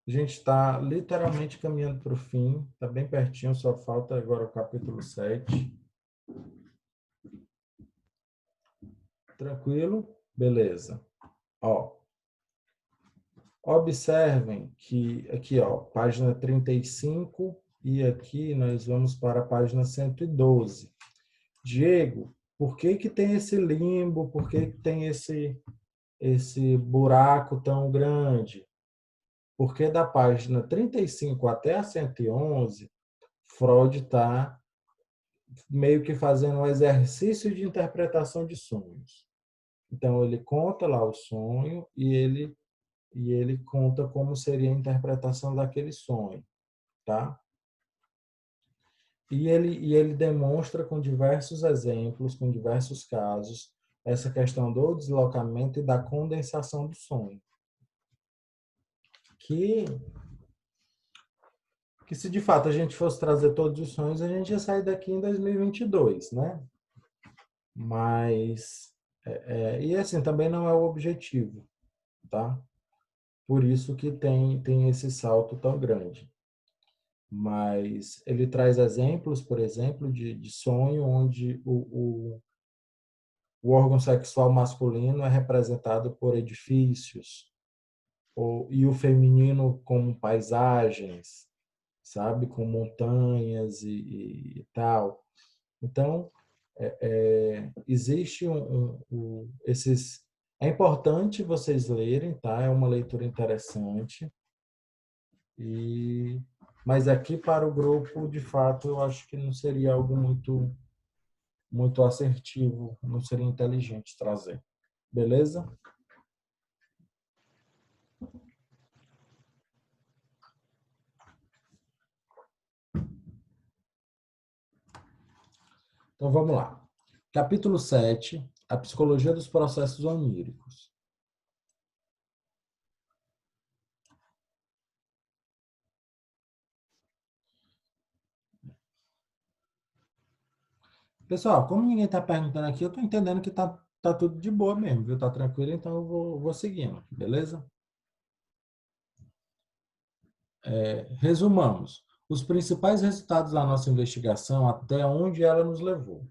A gente está literalmente caminhando para o fim, está bem pertinho, só falta agora o capítulo 7. Tranquilo? Beleza. Ó, observem que aqui, ó, página 35 e aqui nós vamos para a página 112. Diego, por que que tem esse limbo? Por que que tem esse buraco tão grande? Porque da página 35 até a 111, Freud está meio que fazendo um exercício de interpretação de sonhos. Então, ele conta lá o sonho e ele e ele conta como seria a interpretação daquele sonho, tá? E ele demonstra com diversos exemplos, com diversos casos, essa questão do deslocamento e da condensação do sonho. Que se de fato a gente fosse trazer todos os sonhos, a gente ia sair daqui em 2022, né? Mas, e assim, também não é o objetivo, tá? Por isso que tem esse salto tão grande. Mas ele traz exemplos, por exemplo, de sonho onde o órgão sexual masculino é representado por edifícios, e o feminino como paisagens, sabe, com montanhas e tal. Então, existe esses. É importante vocês lerem, tá? É uma leitura interessante. Mas aqui para o grupo, de fato, eu acho que não seria algo muito assertivo, não seria inteligente trazer. Beleza? Então vamos lá. Capítulo 7, a psicologia dos processos oníricos. Pessoal, como ninguém está perguntando aqui, eu estou entendendo que tá tudo de boa mesmo, viu? Tá tranquilo, então eu vou seguindo, beleza? Resumamos. Os principais resultados da nossa investigação até onde ela nos levou.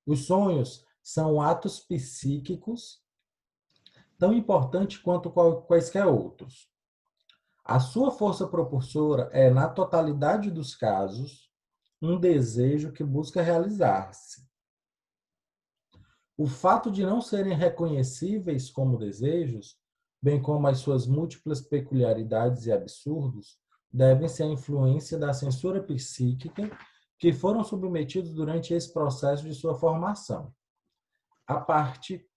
Os sonhos são atos psíquicos tão importantes quanto quaisquer outros. A sua força propulsora é, na totalidade dos casos, um desejo que busca realizar-se. O fato de não serem reconhecíveis como desejos, bem como as suas múltiplas peculiaridades e absurdos, devem-se à influência da censura psíquica que foram submetidos durante esse processo de sua formação. A parte,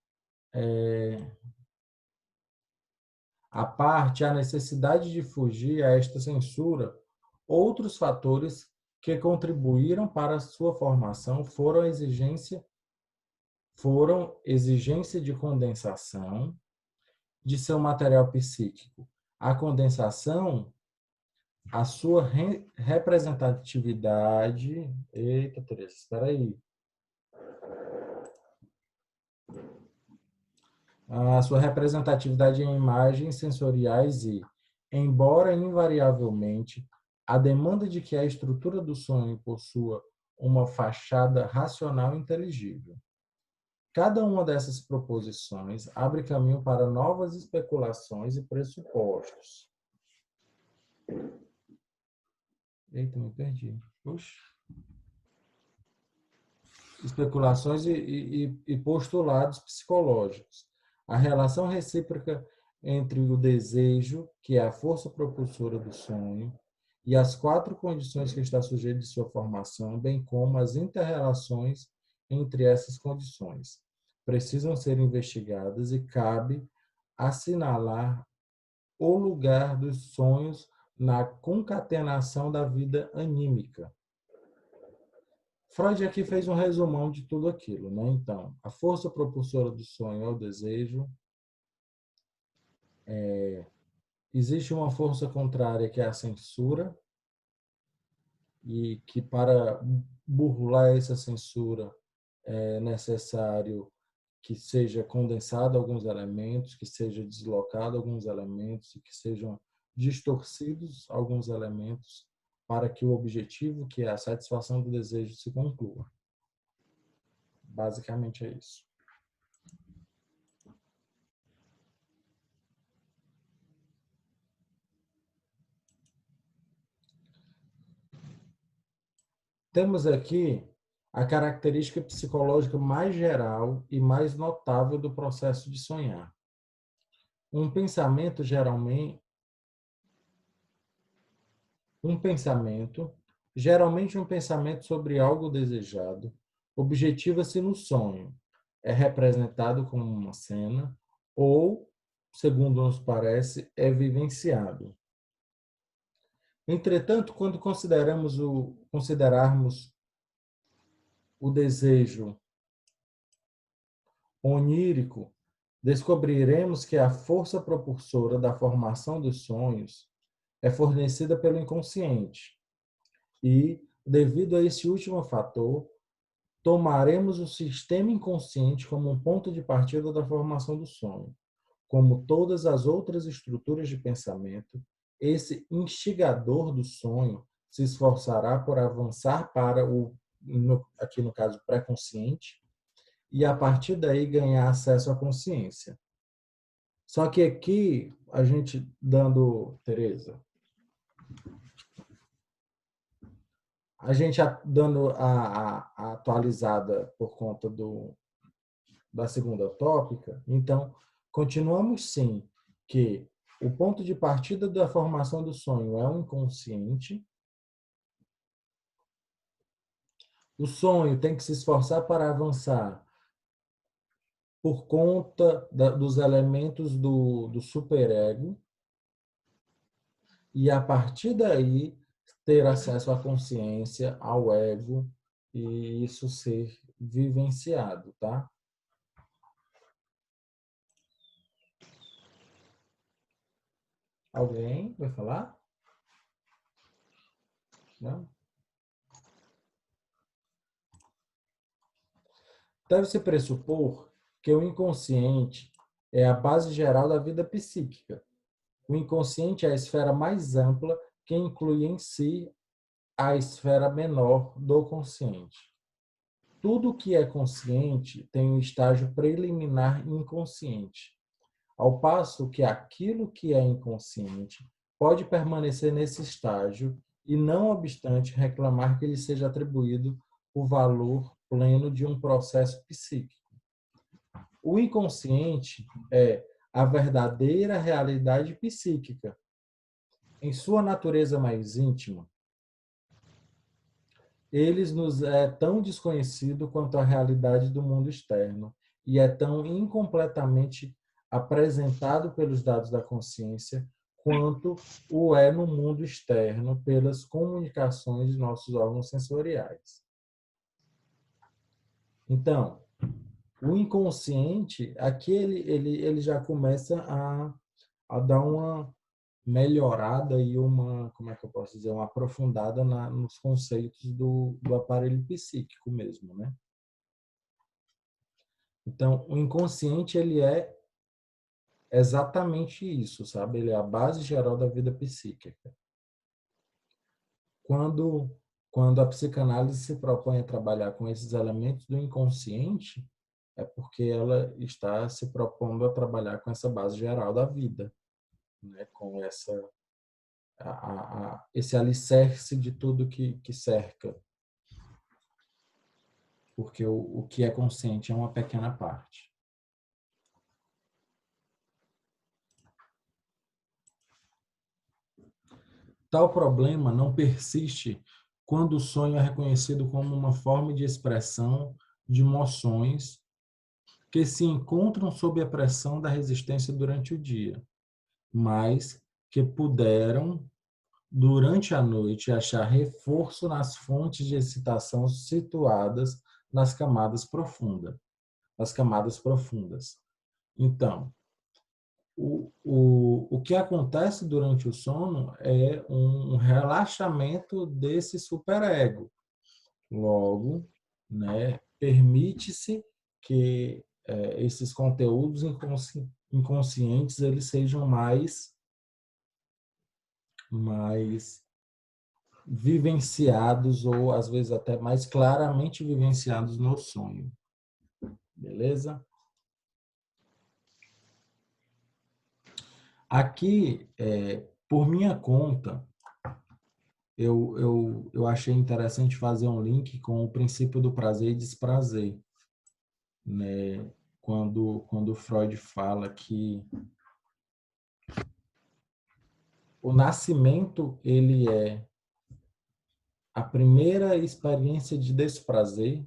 a necessidade de fugir a esta censura, outros fatores que contribuíram para a sua formação foram exigência de condensação de seu material psíquico. A condensação, a sua representatividade... Eita, Teresa, espera aí. A sua representatividade em imagens sensoriais e, embora invariavelmente, a demanda de que a estrutura do sonho possua uma fachada racional e inteligível. Cada uma dessas proposições abre caminho para novas especulações e pressupostos. Eita, me perdi. Puxa. Especulações e postulados psicológicos. A relação recíproca entre o desejo, que é a força propulsora do sonho, e as 4 condições que está sujeito de sua formação, bem como as inter-relações entre essas condições, precisam ser investigadas e cabe assinalar o lugar dos sonhos na concatenação da vida anímica. Freud aqui fez um resumão de tudo aquilo, né? Então, a força propulsora do sonho é o desejo. Existe uma força contrária que é a censura, e que para burlar essa censura é necessário que seja condensado alguns elementos, que seja deslocado alguns elementos e que sejam distorcidos alguns elementos para que o objetivo, que é a satisfação do desejo, se conclua. Basicamente é isso. Temos aqui a característica psicológica mais geral e mais notável do processo de sonhar. Um pensamento, geralmente um pensamento sobre algo desejado, objetiva-se no sonho, é representado como uma cena ou segundo nos parece, é vivenciado. Entretanto, quando considerarmos o desejo onírico, descobriremos que a força propulsora da formação dos sonhos é fornecida pelo inconsciente. E, devido a esse último fator, tomaremos o sistema inconsciente como um ponto de partida da formação do sonho. Como todas as outras estruturas de pensamento, esse instigador do sonho se esforçará por avançar para aqui no caso, pré-consciente, e a partir daí ganhar acesso à consciência. Só que aqui, a gente Tereza, a gente dando a atualizada por conta da segunda tópica, então, continuamos sim que o ponto de partida da formação do sonho é o inconsciente. O sonho tem que se esforçar para avançar por conta dos elementos do superego e, a partir daí, ter acesso à consciência, ao ego, e isso ser vivenciado, tá? Alguém vai falar? Não? Deve-se pressupor que o inconsciente é a base geral da vida psíquica. O inconsciente é a esfera mais ampla que inclui em si a esfera menor do consciente. Tudo que é consciente tem um estágio preliminar inconsciente, ao passo que aquilo que é inconsciente pode permanecer nesse estágio e, não obstante, reclamar que lhe seja atribuído o valor pleno de um processo psíquico. O inconsciente é a verdadeira realidade psíquica. Em sua natureza mais íntima, ele nos é tão desconhecido quanto a realidade do mundo externo e é tão incompletamente apresentado pelos dados da consciência quanto o é no mundo externo pelas comunicações de nossos órgãos sensoriais. Então, o inconsciente, aqui ele já começa a dar uma melhorada e como é que eu posso dizer, uma aprofundada nos conceitos do aparelho psíquico mesmo, né? Então, o inconsciente, ele é exatamente isso, sabe? Ele é a base geral da vida psíquica. Quando a psicanálise se propõe a trabalhar com esses elementos do inconsciente, é porque ela está se propondo a trabalhar com essa base geral da vida, né? Com esse alicerce de tudo que cerca. Porque o que é consciente é uma pequena parte. Tal problema não persiste quando o sonho é reconhecido como uma forma de expressão de emoções que se encontram sob a pressão da resistência durante o dia, mas que puderam, durante a noite, achar reforço nas fontes de excitação situadas nas camadas profundas. Então, o que acontece durante o sono é um relaxamento desse superego. Logo, né, permite-se que esses conteúdos inconscientes eles sejam mais vivenciados ou, às vezes, até mais claramente vivenciados no sonho. Beleza? Aqui, por minha conta, eu achei interessante fazer um link com o princípio do prazer e desprazer, né? Quando Freud fala que o nascimento ele é a primeira experiência de desprazer,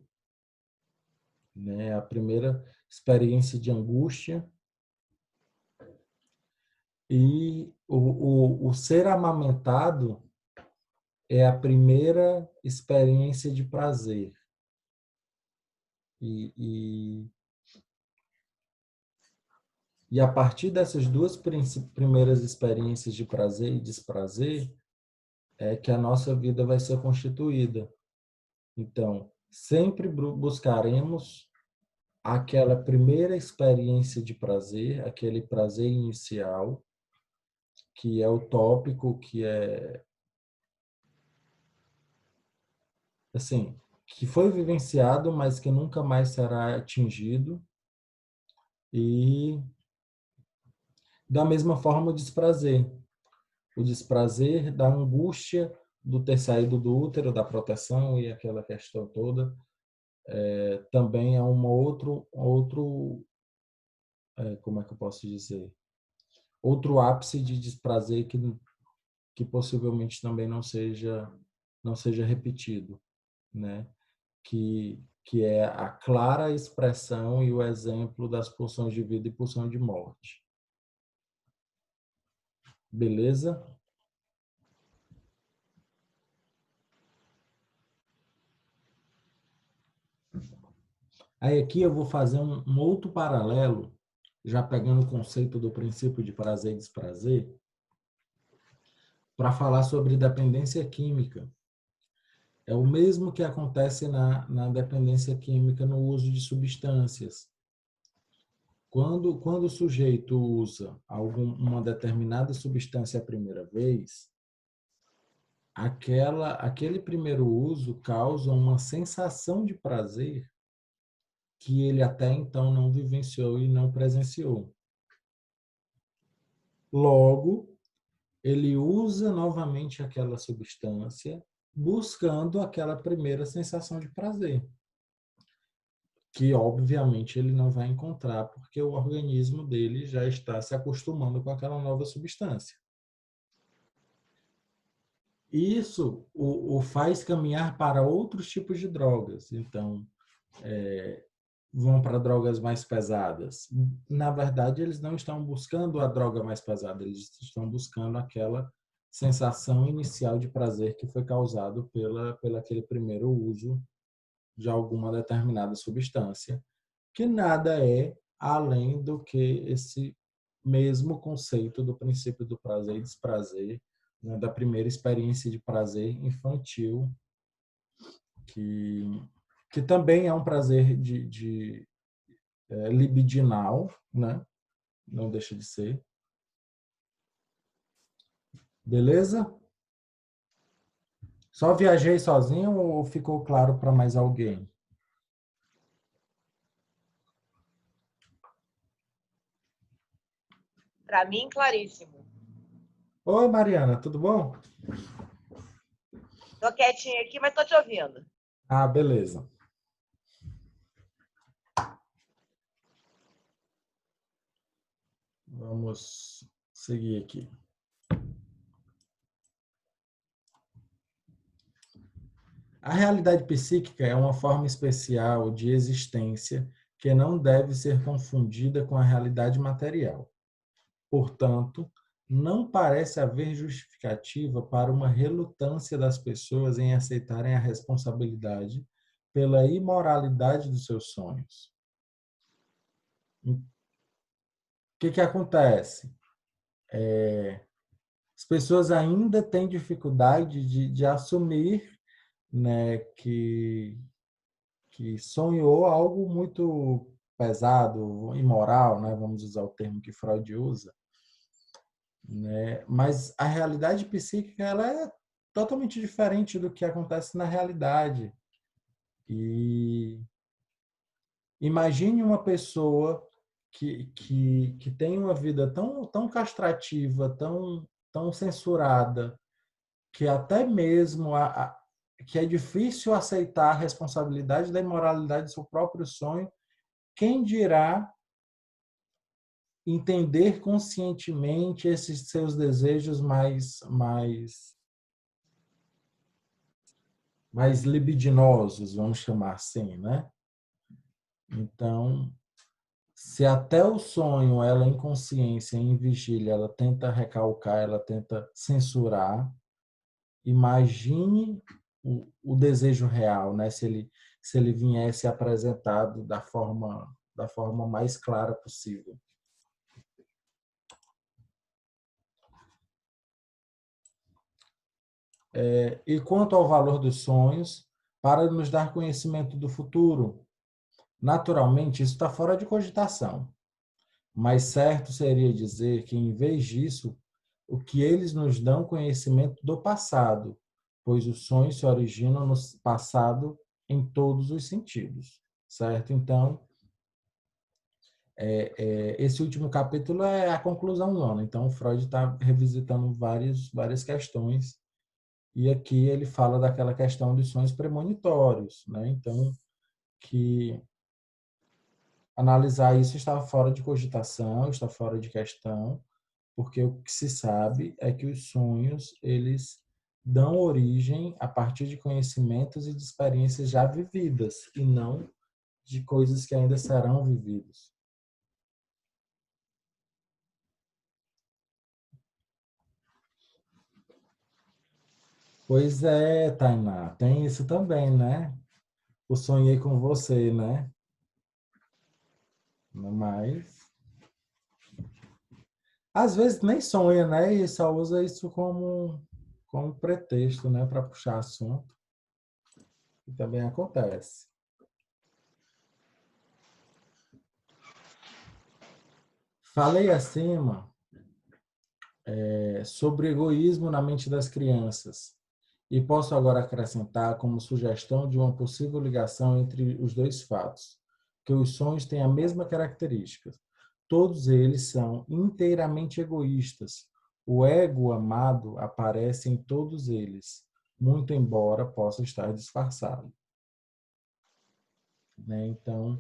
né? A primeira experiência de angústia, E o ser amamentado é a primeira experiência de prazer. E a partir dessas duas primeiras experiências de prazer e desprazer, é que a nossa vida vai ser constituída. Então, sempre buscaremos aquela primeira experiência de prazer, aquele prazer inicial, que é utópico, que é assim, que foi vivenciado, mas que nunca mais será atingido. E da mesma forma o desprazer. O desprazer da angústia do ter saído do útero, da proteção e aquela questão toda, também é um outro, como é que eu posso dizer? Outro ápice de desprazer que possivelmente também não seja repetido, né? Que é a clara expressão e o exemplo das pulsões de vida e pulsão de morte. Beleza? Aí aqui eu vou fazer um outro paralelo, já pegando o conceito do princípio de prazer e desprazer, para falar sobre dependência química. É o mesmo que acontece na dependência química no uso de substâncias. Quando o sujeito usa uma determinada substância a primeira vez, aquele primeiro uso causa uma sensação de prazer que ele até então não vivenciou e não presenciou. Logo, ele usa novamente aquela substância buscando aquela primeira sensação de prazer, que obviamente ele não vai encontrar porque o organismo dele já está se acostumando com aquela nova substância. Isso o faz caminhar para outros tipos de drogas. Então, vão para drogas mais pesadas. Na verdade, eles não estão buscando a droga mais pesada, eles estão buscando aquela sensação inicial de prazer que foi causado pelo aquele primeiro uso de alguma determinada substância, que nada é além do que esse mesmo conceito do princípio do prazer e desprazer, né, da primeira experiência de prazer infantil, que também é um prazer libidinal, né? Não deixa de ser. Beleza? Só viajei sozinho ou ficou claro para mais alguém? Para mim, claríssimo. Oi, Mariana, tudo bom? Tô quietinha aqui, mas tô te ouvindo. Ah, beleza. Vamos seguir aqui. A realidade psíquica é uma forma especial de existência que não deve ser confundida com a realidade material. Portanto, não parece haver justificativa para uma relutância das pessoas em aceitarem a responsabilidade pela imoralidade dos seus sonhos. O que acontece? As pessoas ainda têm dificuldade de assumir, né, que sonhou algo muito pesado, imoral, né, vamos usar o termo que Freud usa, né? Mas a realidade psíquica ela é totalmente diferente do que acontece na realidade. E imagine uma pessoa que tem uma vida tão castrativa, tão censurada, que até mesmo que é difícil aceitar a responsabilidade da imoralidade do seu próprio sonho, quem dirá entender conscientemente esses seus desejos mais libidinosos, vamos chamar assim, né? Então, Se até o sonho, ela em consciência, em vigília, ela tenta recalcar, ela tenta censurar, imagine o desejo real, né? Se ele viesse apresentado da forma mais clara possível. E quanto ao valor dos sonhos, para nos dar conhecimento do futuro, naturalmente isso está fora de cogitação. Mas certo seria dizer que, em vez disso, o que eles nos dão conhecimento do passado, pois os sonhos se originam no passado em todos os sentidos, certo? Então, esse último capítulo é a conclusão do ano. Então, Freud está revisitando várias questões e aqui ele fala daquela questão dos sonhos premonitórios, né? Então, que analisar isso está fora de cogitação, está fora de questão, porque o que se sabe é que os sonhos, eles dão origem a partir de conhecimentos e de experiências já vividas, e não de coisas que ainda serão vividas. Pois é, Tainá, tem isso também, né? Eu sonhei com você, né? Mas, às vezes nem sonha, né? E só usa isso como pretexto, né? Para puxar assunto. E também acontece. Falei acima sobre egoísmo na mente das crianças. E posso agora acrescentar como sugestão de uma possível ligação entre os dois fatos, que os sonhos têm a mesma característica. Todos eles são inteiramente egoístas. O ego amado aparece em todos eles, muito embora possa estar disfarçado. Né? Então,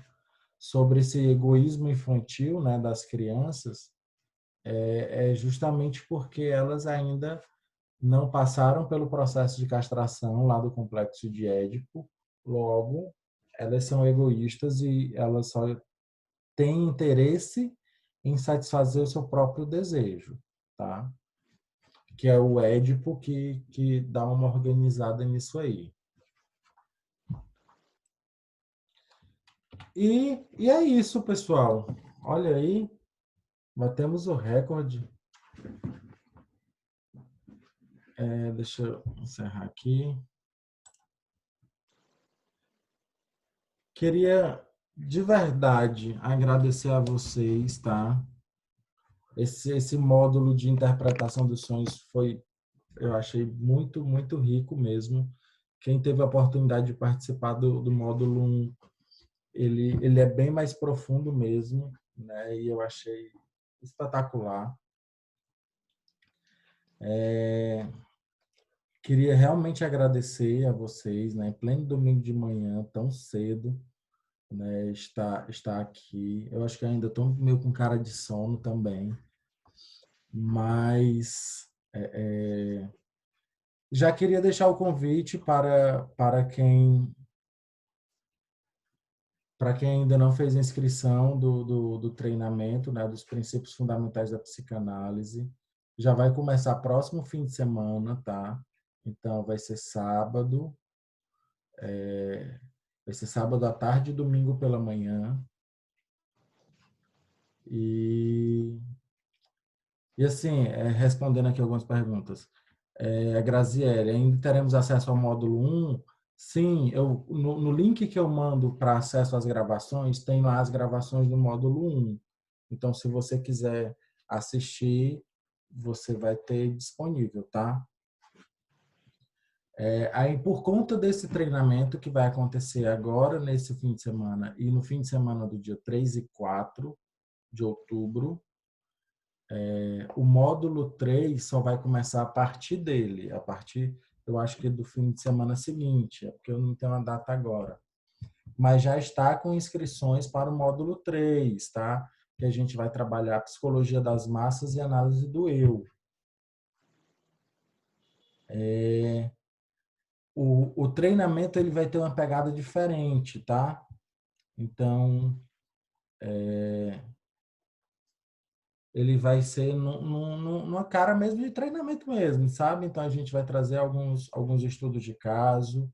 sobre esse egoísmo infantil, né, das crianças, é justamente porque elas ainda não passaram pelo processo de castração lá do complexo de Édipo, logo, elas são egoístas e elas só têm interesse em satisfazer o seu próprio desejo, tá? Que é o Édipo que dá uma organizada nisso aí. E é isso, pessoal. Olha aí, batemos o recorde. Deixa eu encerrar aqui. Queria de verdade agradecer a vocês, tá? Esse módulo de interpretação dos sonhos foi, eu achei muito rico mesmo. Quem teve a oportunidade de participar do módulo 1, ele é bem mais profundo mesmo, né? E eu achei espetacular. Queria realmente agradecer a vocês, né? Em pleno domingo de manhã, tão cedo, né? Está aqui. Eu acho que ainda estou meio com cara de sono também, mas já queria deixar o convite para quem ainda não fez a inscrição do treinamento, né, dos princípios fundamentais da psicanálise. Já vai começar próximo fim de semana, tá? Então vai ser sábado, à tarde e domingo pela manhã. E assim, respondendo aqui algumas perguntas. Graziele, ainda teremos acesso ao módulo 1? Sim, no link que eu mando para acesso às gravações, tem lá as gravações do módulo 1. Então, se você quiser assistir, você vai ter disponível, tá? Aí, por conta desse treinamento que vai acontecer agora, nesse fim de semana, e no fim de semana do dia 3 e 4 de outubro, o módulo 3 só vai começar a partir dele, a partir, eu acho que do fim de semana seguinte, porque eu não tenho a data agora. Mas já está com inscrições para o módulo 3, tá? Que a gente vai trabalhar psicologia das massas e análise do eu. O treinamento ele vai ter uma pegada diferente, tá? Então, ele vai ser numa cara mesmo de treinamento mesmo, sabe? Então, a gente vai trazer alguns estudos de caso,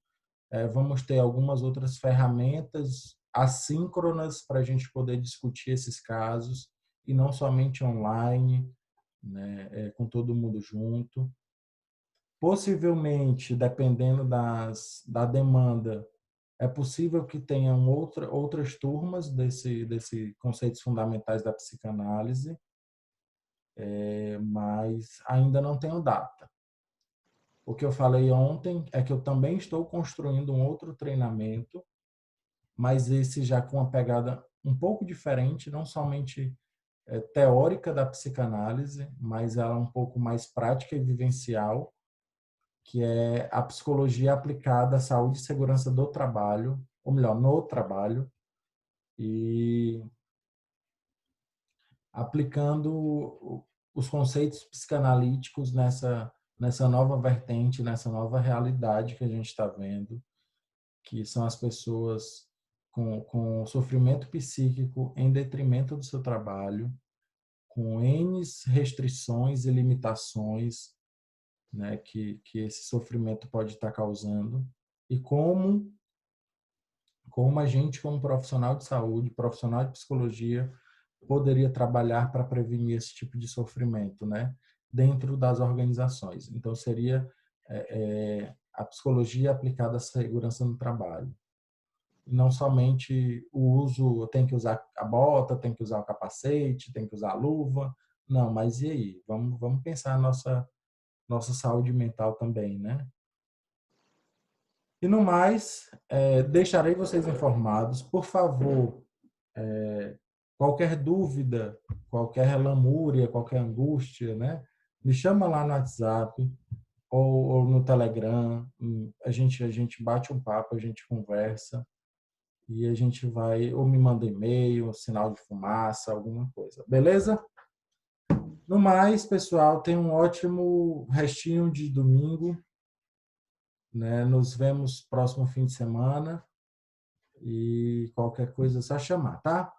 vamos ter algumas outras ferramentas assíncronas para a gente poder discutir esses casos, e não somente online, né, com todo mundo junto. Possivelmente, dependendo da demanda, é possível que tenham outras turmas desse conceitos fundamentais da psicanálise, mas ainda não tenho data. O que eu falei ontem é que eu também estou construindo um outro treinamento, mas esse já com uma pegada um pouco diferente, não somente teórica da psicanálise, mas ela um pouco mais prática e vivencial, que é a psicologia aplicada à saúde e segurança do trabalho, ou melhor, no trabalho, e aplicando os conceitos psicanalíticos nessa nova vertente, nessa nova realidade que a gente está vendo, que são as pessoas com sofrimento psíquico em detrimento do seu trabalho, com N restrições e limitações, né, que esse sofrimento pode estar causando, e como a gente, como profissional de saúde, profissional de psicologia, poderia trabalhar para prevenir esse tipo de sofrimento, né, dentro das organizações. Então, seria a psicologia aplicada à segurança no trabalho. Não somente o uso, tem que usar a bota, tem que usar o capacete, tem que usar a luva. Não, mas e aí? Vamos pensar a nossa saúde mental também, né? E no mais, deixarei vocês informados. Por favor, qualquer dúvida, qualquer lamúria, qualquer angústia, né? Me chama lá no WhatsApp ou no Telegram. A gente bate um papo, a gente conversa e a gente vai, ou me manda e-mail, sinal de fumaça, alguma coisa. Beleza? No mais, pessoal, tenham um ótimo restinho de domingo, né? Nos vemos próximo fim de semana e qualquer coisa é só chamar, tá?